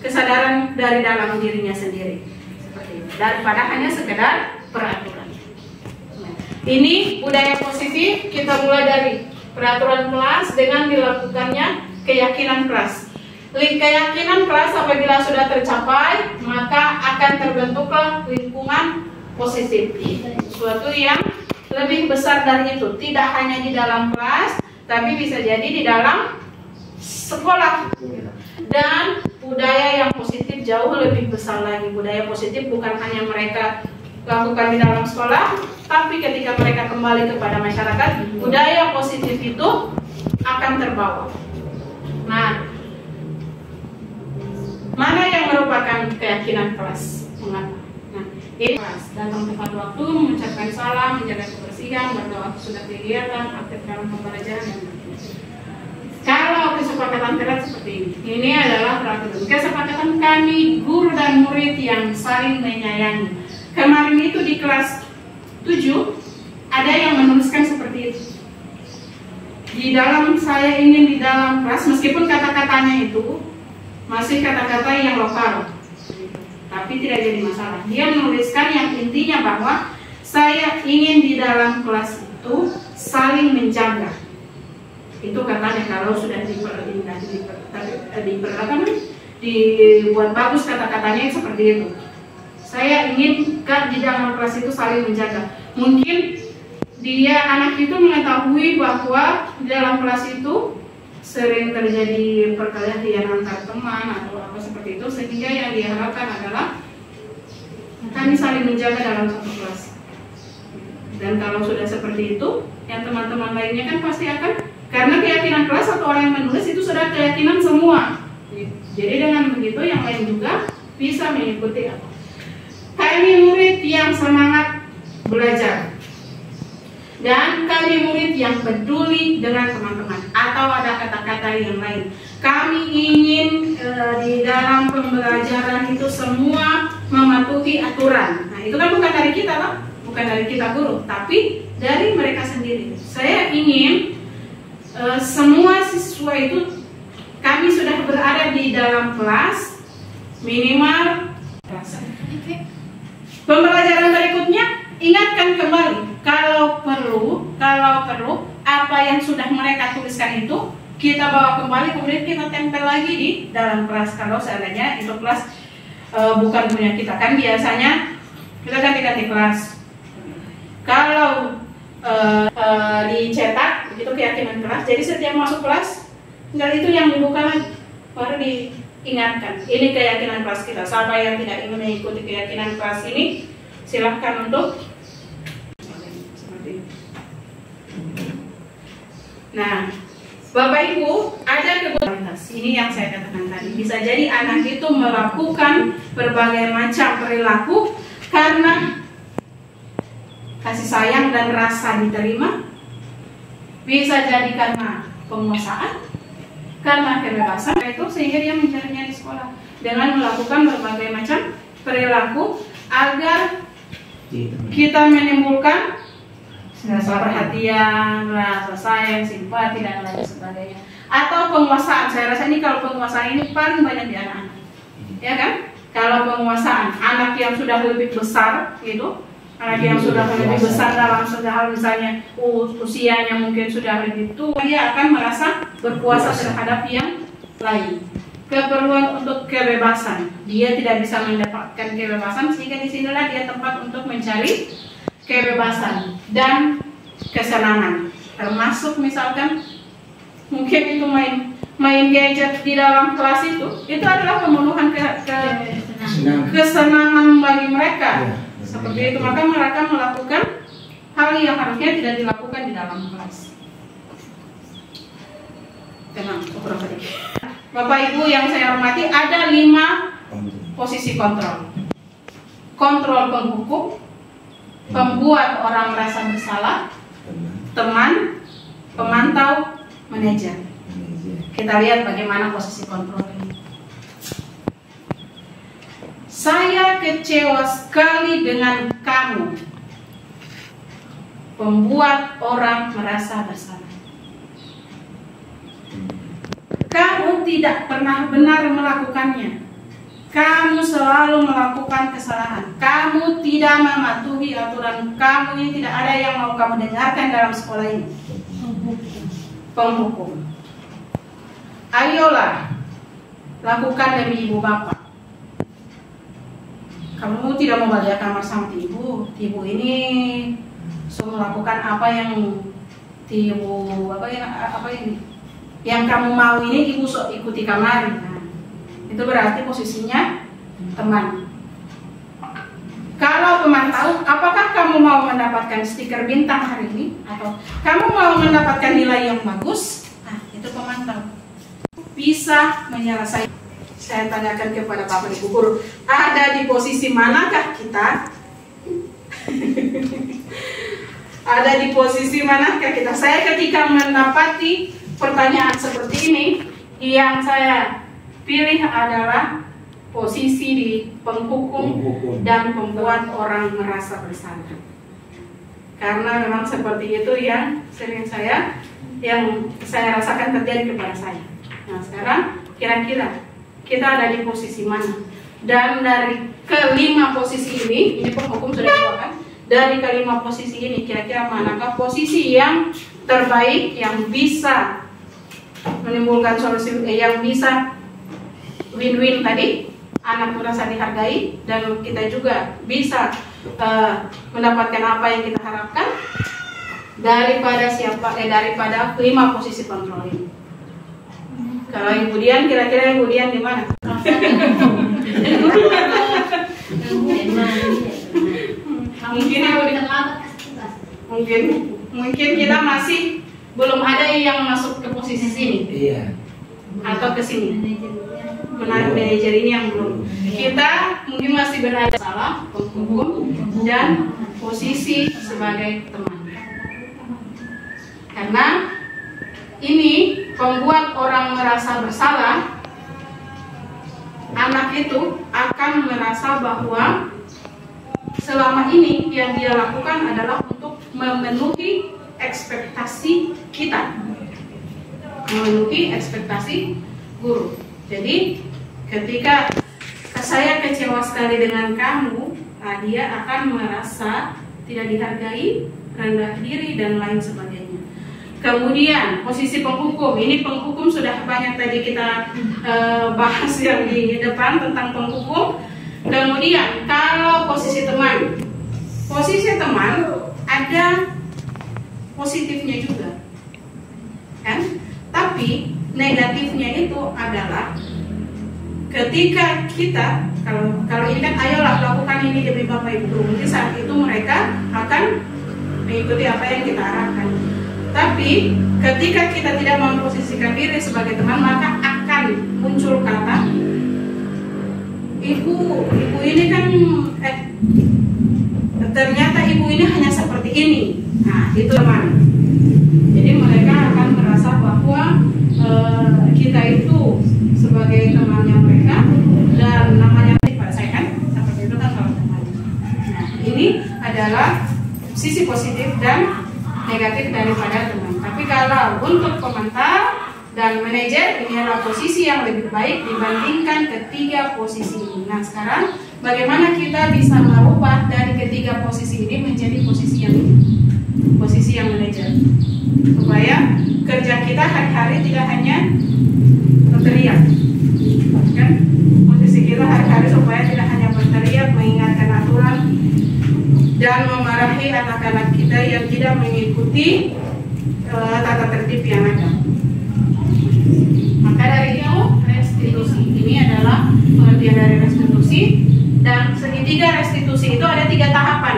kesadaran dari dalam dirinya sendiri. Daripada hanya sekedar peraturan. Ini budaya positif, kita mulai dari peraturan kelas dengan dilakukannya keyakinan kelas. Keyakinan kelas apabila sudah tercapai, maka akan terbentuklah lingkungan positif. Sesuatu yang lebih besar dari itu, tidak hanya di dalam kelas, tapi bisa jadi di dalam sekolah. Dan budaya yang positif jauh lebih besar lagi. Budaya positif bukan hanya mereka lakukan di dalam sekolah, tapi ketika mereka kembali kepada masyarakat, budaya positif itu akan terbawa. Nah, mana yang merupakan keyakinan kelas? Mengapa? Nah, ini kelas datang tepat waktu, mengucapkan salam, menjaga kebersihan, berdoa sudah kegiatan, aktif dalam pembelajaran dan kalau kesepakatan kelas seperti ini adalah peraturan. Kesepakatan kami guru dan murid yang saling menyayangi. Kemarin itu di kelas 7 ada yang menuliskan seperti itu. Di dalam saya ingin di dalam kelas, meskipun kata-katanya itu masih kata-kata yang lokal, tapi tidak jadi masalah. Dia menuliskan yang intinya bahwa saya ingin di dalam kelas itu saling menjaga. Itu katanya kalau sudah dibuat bagus kata-katanya seperti itu. Saya ingin di dalam kelas itu saling menjaga. Mungkin dia anak itu mengetahui bahwa di dalam kelas itu sering terjadi perkelahian antar teman atau apa seperti itu, sehingga yang diharapkan adalah kami saling menjaga dalam satu kelas. Dan kalau sudah seperti itu, yang teman-teman lainnya kan pasti akan, karena keyakinan kelas atau orang yang menulis itu sudah keyakinan semua. Jadi dengan begitu yang lain juga bisa mengikuti apa. Kami murid yang semangat belajar. dan kami murid yang peduli dengan teman-teman. Atau ada kata-kata yang lain, kami ingin di dalam pembelajaran itu semua mematuhi aturan. Nah, itu kan bukan dari kita loh, bukan dari kita guru, tapi dari mereka sendiri. Saya ingin semua siswa itu, kami sudah berada di dalam kelas minimal. Pembelajaran berikutnya, ingatkan kembali kalau perlu apa yang sudah mereka tuliskan itu kita bawa kembali, kemudian kita tempel lagi di dalam kelas. Kalau seandainya itu kelas bukan punya kita, kan biasanya kita ganti-ganti kelas. Kalau dicetak itu keyakinan kelas, jadi setiap masuk kelas tinggal itu yang dibuka lagi, baru diingatkan ini keyakinan kelas kita. Siapa yang tidak ingin mengikuti keyakinan kelas ini, silahkan untuk seperti ini. Nah, Bapak Ibu, ada kebutuhan ini yang saya katakan tadi. Bisa jadi anak itu melakukan berbagai macam perilaku karena kasih sayang dan rasa diterima. Bisa jadi karena penguasaan, karena kebebasan itu, sehingga dia mencarinya di sekolah dengan melakukan berbagai macam perilaku agar kita menimbulkan rasa perhatian, rasa sayang, simpati, dan lain sebagainya. Atau penguasaan. Saya rasa ini kalau penguasaan ini paling banyak di anak-anak, ya kan? Kalau penguasaan anak yang sudah lebih besar gitu, anak yang sudah lebih besar dalam segala hal, misalnya usianya mungkin sudah lebih tua, dia akan merasa berkuasa terhadap yang lain. Keperluan untuk kebebasan, dia tidak bisa mendapatkan kebebasan, sehingga disinilah dia tempat untuk mencari kebebasan dan kesenangan, termasuk misalkan mungkin itu main gadget di dalam kelas itu adalah pemenuhan kesenangan bagi mereka. Seperti itu, maka mereka melakukan hal yang harusnya tidak dilakukan di dalam kelas. Tenang, Bapak Ibu yang saya hormati, ada 5 posisi kontrol. Kontrol penghukum, pembuat orang merasa bersalah, teman, pemantau, manajer. Kita lihat bagaimana posisi kontrol ini. Saya kecewa sekali dengan kamu, pembuat orang merasa bersalah. Kamu tidak pernah benar melakukannya. Kamu selalu melakukan kesalahan. Kamu tidak mematuhi aturan. Kamu yang tidak ada yang mau kamu dengarkan dalam sekolah ini. Penghukum. Ayolah, lakukan demi ibu bapak. Kamu tidak mau balik kamar sama Tibu. Tibu ini suruh melakukan apa yang Tibu yang kamu mau ini, ibu sok ikuti kamar. Nah, itu berarti posisinya teman. Kalau pemantau, apakah kamu mau mendapatkan stiker bintang hari ini, atau kamu mau mendapatkan nilai yang bagus? Nah, itu pemantau. Bisa menyelesaikan. Saya tanyakan kepada Bapak Ibu guru, ada di posisi manakah kita? Ada di posisi manakah kita? Saya ketika mendapati pertanyaan seperti ini, yang saya pilih adalah posisi di penghukum dan pembuat orang merasa bersalah. Karena memang seperti itu yang sering yang saya rasakan terjadi kepada saya. Nah, sekarang kira-kira kita ada di posisi mana? Dan dari kelima posisi ini penghukum sudah dibuatkan. Dari kelima posisi ini, kira-kira manakah posisi yang terbaik, yang bisa menimbulkan solusi, yang bisa win-win tadi, anak merasa dihargai dan kita juga bisa mendapatkan apa yang kita harapkan daripada daripada 5 posisi kontrol ini. Kalau Ibu Dian, kira-kira Ibu Dian di mana? Mungkin kita masih belum ada yang masuk ke posisi sini. Iya. Atau ke sini. Menarik manajer ini yang belum. Kita mungkin masih berada salah penghukum dan posisi sebagai teman. Karena ini membuat orang merasa bersalah. Anak itu akan merasa bahwa selama ini yang dia lakukan adalah untuk memenuhi ekspektasi kita, memenuhi ekspektasi guru. Jadi ketika saya kecewa sekali dengan kamu, nah dia akan merasa tidak dihargai, rendah diri, dan lain sebagainya. Kemudian posisi penghukum, ini penghukum sudah banyak tadi kita bahas yang di depan tentang penghukum. Kemudian kalau posisi teman ada positifnya juga, kan? Tapi negatifnya itu adalah ketika kita kalau ini kan ayolah lakukan ini demi Bapak Ibu, mungkin saat itu mereka akan mengikuti apa yang kita arahkan. Tapi ketika kita tidak memposisikan diri sebagai teman, maka akan muncul kata ibu ini kan ternyata ibu ini hanya seperti ini. Nah, itu teman. Jadi mereka akan merasa bahwa kita itu sebagai temannya mereka, dan namanya pada saya kan seperti itu kan kalau teman. Nah, ini adalah sisi positif dan negatif daripada teman. Tapi kalau untuk komentar dan manajer, ini adalah posisi yang lebih baik dibandingkan ketiga posisi ini. Nah, sekarang bagaimana kita bisa merubah dari ketiga posisi ini menjadi posisi yang manajer, supaya kerja kita hari-hari tidak hanya berteriak, kan? Posisi kita hari-hari supaya tidak hanya berteriak, mengingatkan aturan dan memarahi anak-anak kita yang tidak mengikuti tata tertib yang ada. Maka dari itu restitusi ini adalah pengertian dari restitusi, dan segitiga restitusi itu ada 3 tahapan.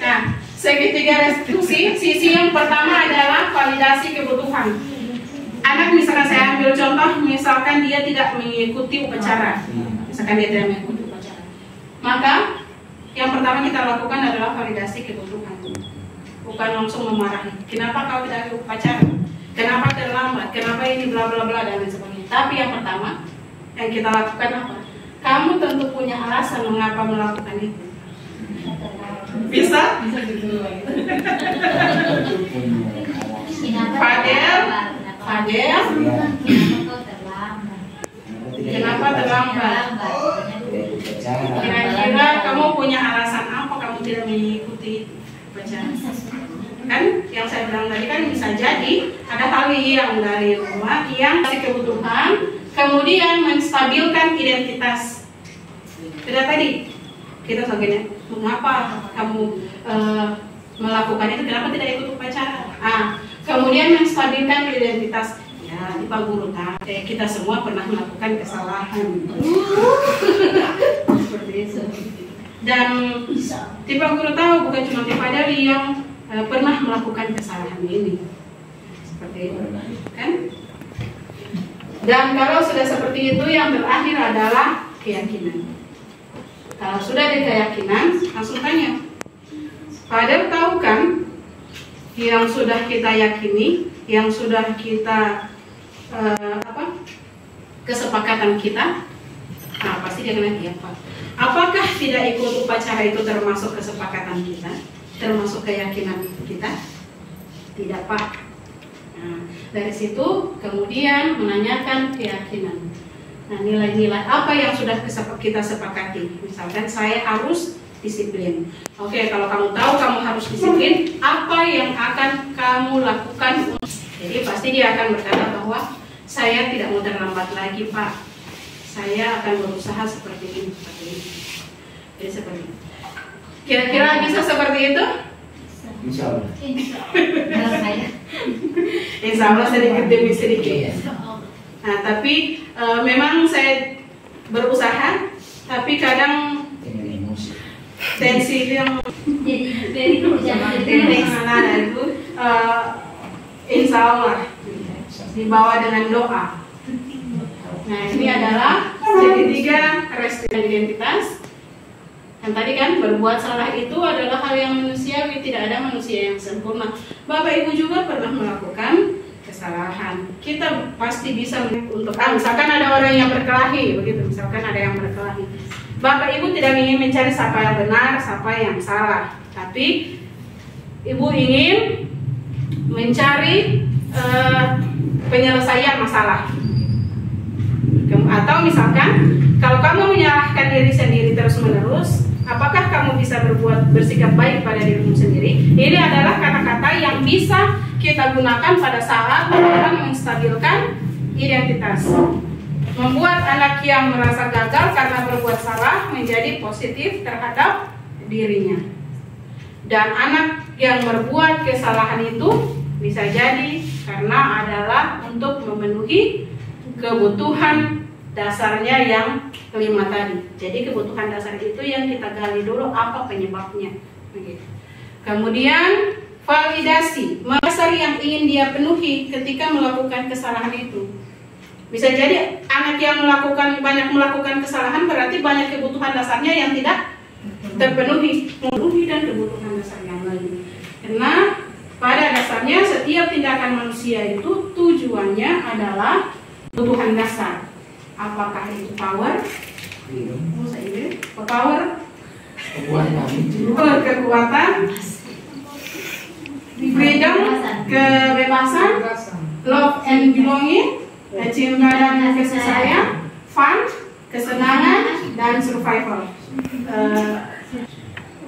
Nah, segitiga restitusi, sisi yang pertama adalah validasi kebutuhan. Anak misalkan saya ambil contoh, misalkan dia tidak mengikuti upacara, maka yang pertama kita lakukan adalah validasi kebutuhan, bukan langsung memarahi. Kenapa kau tidak ikut upacara? Kenapa terlambat? Kenapa ini bla bla bla dan lain sebagainya. Tapi yang pertama yang kita lakukan apa? Kamu tentu punya alasan mengapa melakukan itu. Bisa? Fadel, kenapa terlambat? Kira-kira kamu punya alasan apa kamu tidak mengikuti upacara? Kan yang saya bilang tadi kan bisa jadi ada hal yang dari rumah yang kasih kebutuhan, kemudian menstabilkan identitas. Tidak tadi kita sebagainya, mengapa kamu melakukan itu, kenapa tidak ikut upacara? Kemudian menstabilkan identitas. Ya, di Pak Guru tahu, kita semua pernah melakukan kesalahan. Seperti itu. Dan di Pak Guru tahu bukan cuma di Padali yang pernah melakukan kesalahan ini. Seperti itu, kan? Dan kalau sudah seperti itu, yang terakhir adalah keyakinan. Kalau sudah ada keyakinan, langsung tanya, Padahal tahu kan yang sudah kita yakini, yang sudah kita kesepakatan kita, pasti dia akan iya Pak. Apakah tidak ikut upacara itu termasuk kesepakatan kita, termasuk keyakinan kita? Tidak Pak. Nah, dari situ kemudian menanyakan keyakinan. Nah, nilai-nilai apa yang sudah kita sepakati? Misalkan saya harus disiplin. Oke, kalau kamu tahu kamu harus disiplin, apa yang akan kamu lakukan? Jadi pasti dia akan berkata bahwa saya tidak mau terlambat lagi Pak. Saya akan berusaha seperti ini, seperti ini. Jadi seperti ini. Kira-kira bisa seperti itu? Insya Allah. Insya Allah sedikit demi sedikit. Nah, tapi memang saya berusaha, tapi kadang tensi yang dari itu insya Allah dibawa dengan doa. Nah, ini adalah segitiga restitusi identitas. Yang tadi kan berbuat salah itu adalah hal yang manusiawi, tidak ada manusia yang sempurna. Bapak Ibu juga pernah melakukan kesalahan. Kita pasti bisa untuk misalkan ada orang yang berkelahi, begitu. Misalkan ada yang berkelahi. Bapak Ibu tidak ingin mencari siapa yang benar, siapa yang salah, tapi Ibu ingin mencari penyelesaian masalah. Atau misalkan kalau kamu menyalahkan diri sendiri terus-menerus, apakah kamu bisa bersikap baik pada dirimu sendiri? Ini adalah kata-kata yang bisa kita gunakan pada saat orang menstabilkan identitas. Membuat anak yang merasa gagal karena berbuat salah menjadi positif terhadap dirinya. Dan anak yang berbuat kesalahan itu bisa jadi karena adalah untuk memenuhi kebutuhan dasarnya yang kelima tadi. Jadi kebutuhan dasar itu yang kita gali dulu apa penyebabnya. Begitu. Kemudian validasi, dasar yang ingin dia penuhi ketika melakukan kesalahan itu. Bisa jadi anak yang banyak melakukan kesalahan berarti banyak kebutuhan dasarnya yang tidak terpenuhi, dan kebutuhan dasar yang lain. Karena pada dasarnya setiap tindakan manusia itu tujuannya adalah kebutuhan dasar. Apakah itu power? Power? Kekuatan? Freedom? Kebebasan? Love and belonging? Cinta dan kasih sayang, fun, kesenangan, dan survival.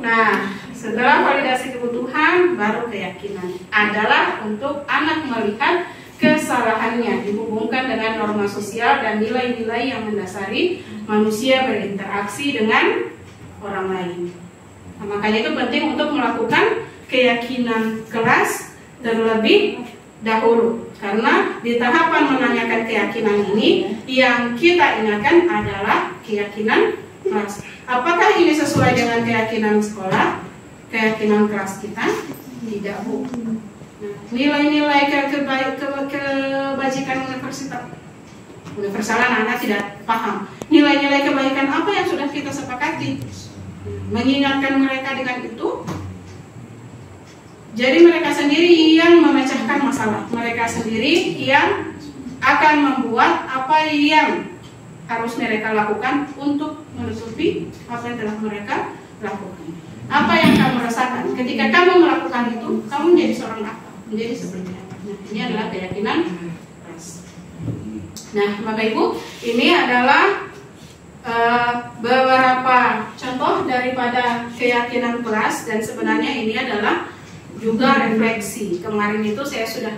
Nah, setelah validasi kebutuhan, baru keyakinan adalah untuk anak melihat kesalahannya dihubungkan dengan norma sosial dan nilai-nilai yang mendasari manusia berinteraksi dengan orang lain. Nah, makanya itu penting untuk melakukan keyakinan kelas terlebih dahulu. Karena di tahapan menanyakan keyakinan ini, yang kita ingatkan adalah keyakinan kelas. Apakah ini sesuai dengan keyakinan sekolah, keyakinan kelas kita? Tidak, Bu. Nah, nilai-nilai kebajikan universalan anak tidak paham. Nilai-nilai kebaikan apa yang sudah kita sepakati? Mengingatkan mereka dengan itu. Jadi mereka sendiri yang memecahkan masalah. Mereka sendiri yang akan membuat apa yang harus mereka lakukan untuk menutupi apa yang telah mereka lakukan. Apa yang kamu rasakan ketika kamu melakukan itu, kamu menjadi seorang apa? Menjadi seperti apa? Nah, ini adalah keyakinan kelas. Nah, Bapak Ibu, ini adalah beberapa contoh daripada keyakinan kelas, dan sebenarnya ini adalah juga refleksi. Kemarin itu saya sudah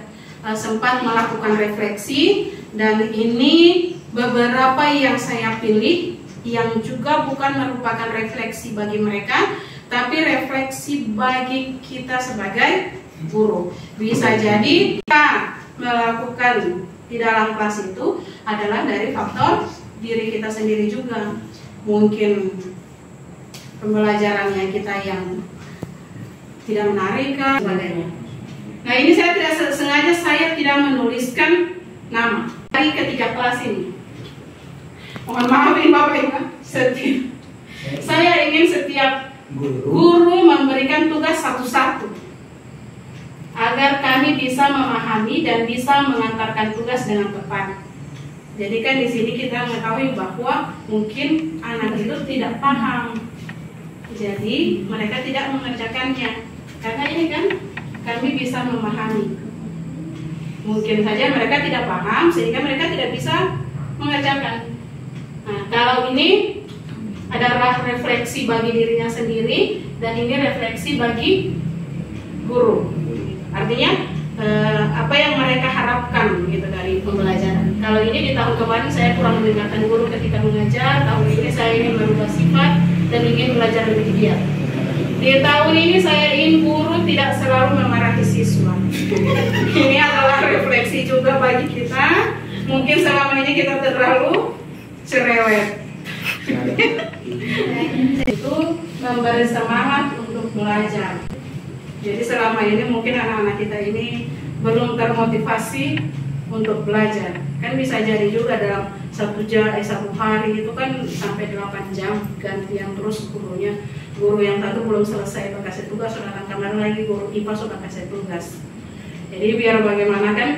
sempat melakukan refleksi, dan ini beberapa yang saya pilih yang juga bukan merupakan refleksi bagi mereka, tapi refleksi bagi kita sebagai guru. Bisa jadi kita melakukan di dalam kelas itu adalah dari faktor diri kita sendiri juga. Mungkin pembelajarannya kita yang tidak menarik dan sebagainya. Nah, ini saya tidak sengaja tidak menuliskan nama dari ketika kelas ini. Mohon maaf ini Bapak Ibu. Saya ingin setiap guru memberikan tugas satu-satu agar kami bisa memahami dan bisa mengantarkan tugas dengan tepat. Jadi kan di sini kita mengetahui bahwa mungkin anak itu tidak paham, jadi mereka tidak mengerjakannya. Karena ini kan kami bisa memahami. Mungkin saja mereka tidak paham sehingga mereka tidak bisa mengerjakan. Nah, kalau ini adalah refleksi bagi dirinya sendiri, dan ini refleksi bagi guru. Artinya apa yang mereka harapkan gitu dari pembelajaran. Kalau ini di tahun kemarin saya kurang mendengarkan guru ketika mengajar, tahun ini saya ingin merubah sifat dan ingin belajar lebih giat. Di tahun ini saya ingin guru tidak selalu memarahi siswa. Ini adalah refleksi juga bagi kita. Mungkin selama ini kita terlalu cerewet. Itu memberi semangat untuk belajar. Jadi selama ini mungkin anak-anak kita ini belum termotivasi untuk belajar. Kan bisa jadi juga dalam satu hari itu kan sampai 8 jam gantian terus gurunya. Guru yang satu belum selesai kasih tugas, sudah akan kamar lagi, guru IPA sudah kasih tugas. Jadi biar bagaimana kan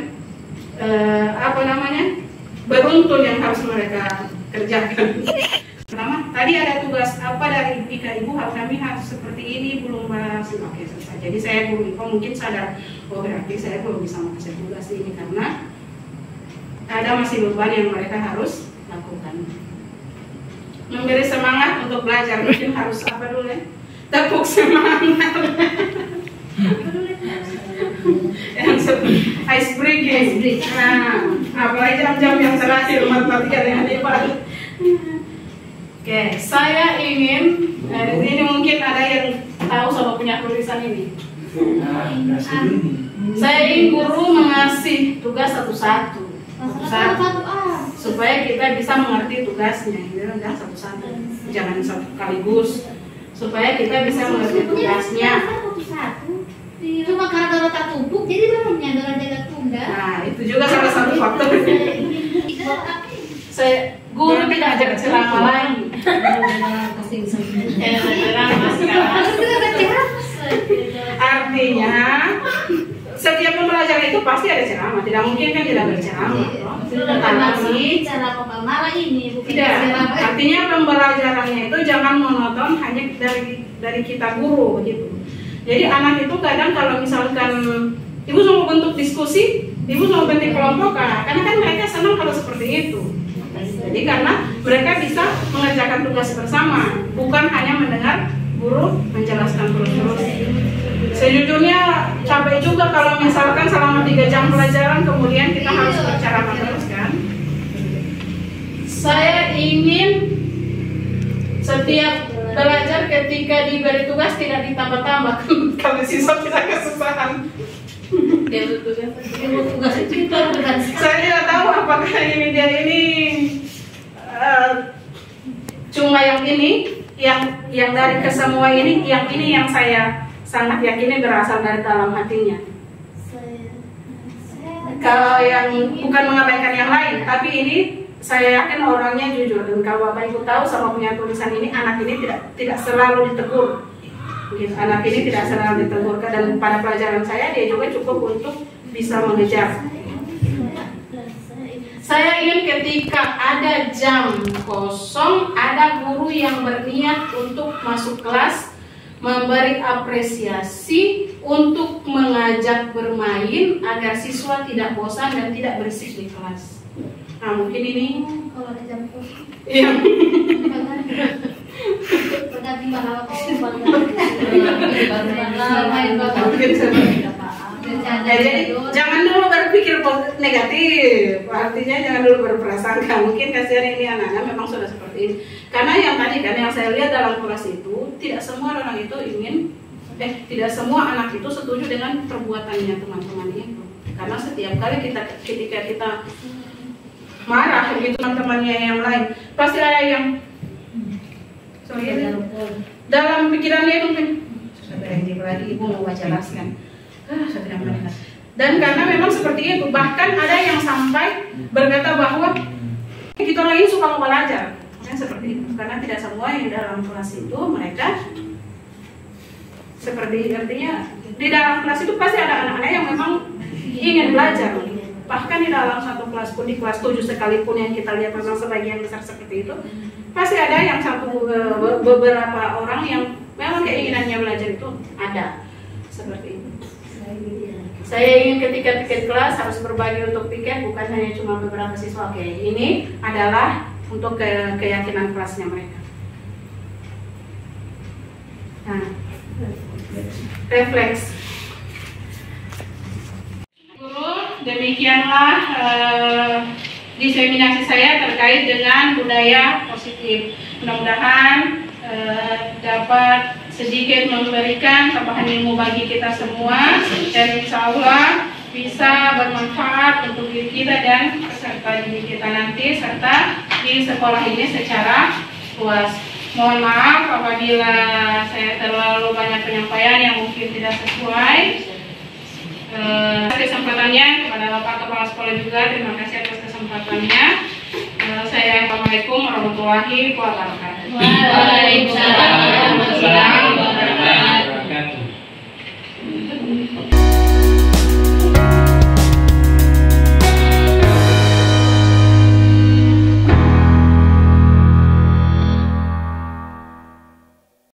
beruntun yang harus mereka kerjakan. Pertama, tadi ada tugas apa dari Ibu, kami harus seperti ini, belum bahas. Oke, selesai. Jadi saya guru IPA mungkin sadar, oh berarti saya belum bisa kasih tugas ini karena ada masih beban yang mereka harus lakukan. Memberi semangat untuk belajar, mungkin harus apa dulu ya? Tepuk semangat. Yang ice breaking. Nah, apalagi jam-jam yang terakhir matematika dengan IPA. Oke, saya ingin ini mungkin ada yang tahu sama punya tulisan ini. Saya ingin guru mengasih tugas satu-satu. Supaya kita bisa mengerti tugasnya, satu-satu, jangan sekaligus, supaya kita bisa mengerti tugasnya. Cuma karena tak tumpuk, jadi belumnya jaga tunda. Nah, itu juga salah satu faktor. Saya guru tidak ajar ceramah lagi. Artinya setiap pembelajaran itu pasti ada ceramah, tidak mungkin kan tidak berceramah. Tapi malah ini bukan tidak. Artinya pembelajarannya itu jangan monoton hanya dari kita guru begitu. Jadi anak itu kadang kalau misalkan ibu mau bentuk diskusi, ibu mau bentuk kelompok, karena kan mereka senang kalau seperti itu. Jadi karena mereka bisa mengerjakan tugas bersama, bukan hanya mendengar guru menjelaskan terus-terus. Sejujurnya capek juga kalau misalkan selama 3 jam pelajaran kemudian kita harus berceramah terus kan. Saya ingin setiap belajar ketika diberi tugas tidak ditambah-tambah kalau siswa tidak kesusahan. Saya tidak tahu apakah dia ini cuma yang ini, yang dari kesemua ini, yang saya sangat yakini berasal dari dalam hatinya. Kalau yang bukan mengabaikan yang lain, tapi ini saya yakin orangnya jujur. Dan kalau Bapak Ibu tahu sama punya tulisan ini, anak ini tidak selalu ditegur. Anak ini tidak selalu ditegur. Dan pada pelajaran saya dia juga cukup untuk bisa mengejar. Saya ingin ketika ada jam kosong, ada guru yang berniat untuk masuk kelas, memberi apresiasi, untuk mengajak bermain agar siswa tidak bosan dan tidak berisik di kelas. Nah mungkin ini kalau ada jam kosong. Iya. Jadi jangan dulu berpikir negatif, artinya jangan dulu berprasangka. Mungkin kasihan ini anak-anak memang sudah seperti ini. Karena yang tadi kan yang saya lihat dalam kelas itu tidak semua orang itu tidak semua anak itu setuju dengan perbuatannya teman-teman itu. Karena setiap kali ketika kita marah gitu teman-temannya yang lain, pasti ada yang dalam pikirannya itu mungkin sudah berhenti lagi, ibu mau jelaskan. Dan karena memang seperti itu, bahkan ada yang sampai berkata bahwa kita lagi suka belajar, seperti itu. Karena tidak semua yang dalam kelas itu mereka seperti, artinya di dalam kelas itu pasti ada anak-anak yang memang ingin belajar. Bahkan di dalam satu kelas pun, di kelas 7 sekalipun yang kita lihat memang sebagian besar seperti itu, pasti ada yang beberapa orang yang memang keinginannya belajar itu ada seperti itu. Saya ingin ketika piket kelas harus berbagi untuk piket, bukan hanya cuma beberapa siswa. Oke, ini adalah untuk keyakinan kelasnya mereka. Nah, refleks. Guru, demikianlah diseminasi saya terkait dengan budaya positif. Mudah-mudahan dapat sedikit memberikan tambahan ilmu bagi kita semua, dan insya Allah bisa bermanfaat untuk diri kita dan peserta didik kita nanti, serta di sekolah ini secara luas. Mohon maaf apabila saya terlalu banyak penyampaian yang mungkin tidak sesuai. Kesempatannya kepada Pak Kepala Sekolah juga, terima kasih atas kesempatannya. Assalamualaikum warahmatullahi wabarakatuh. Waalaikumsalam warahmatullahi wabarakatuh.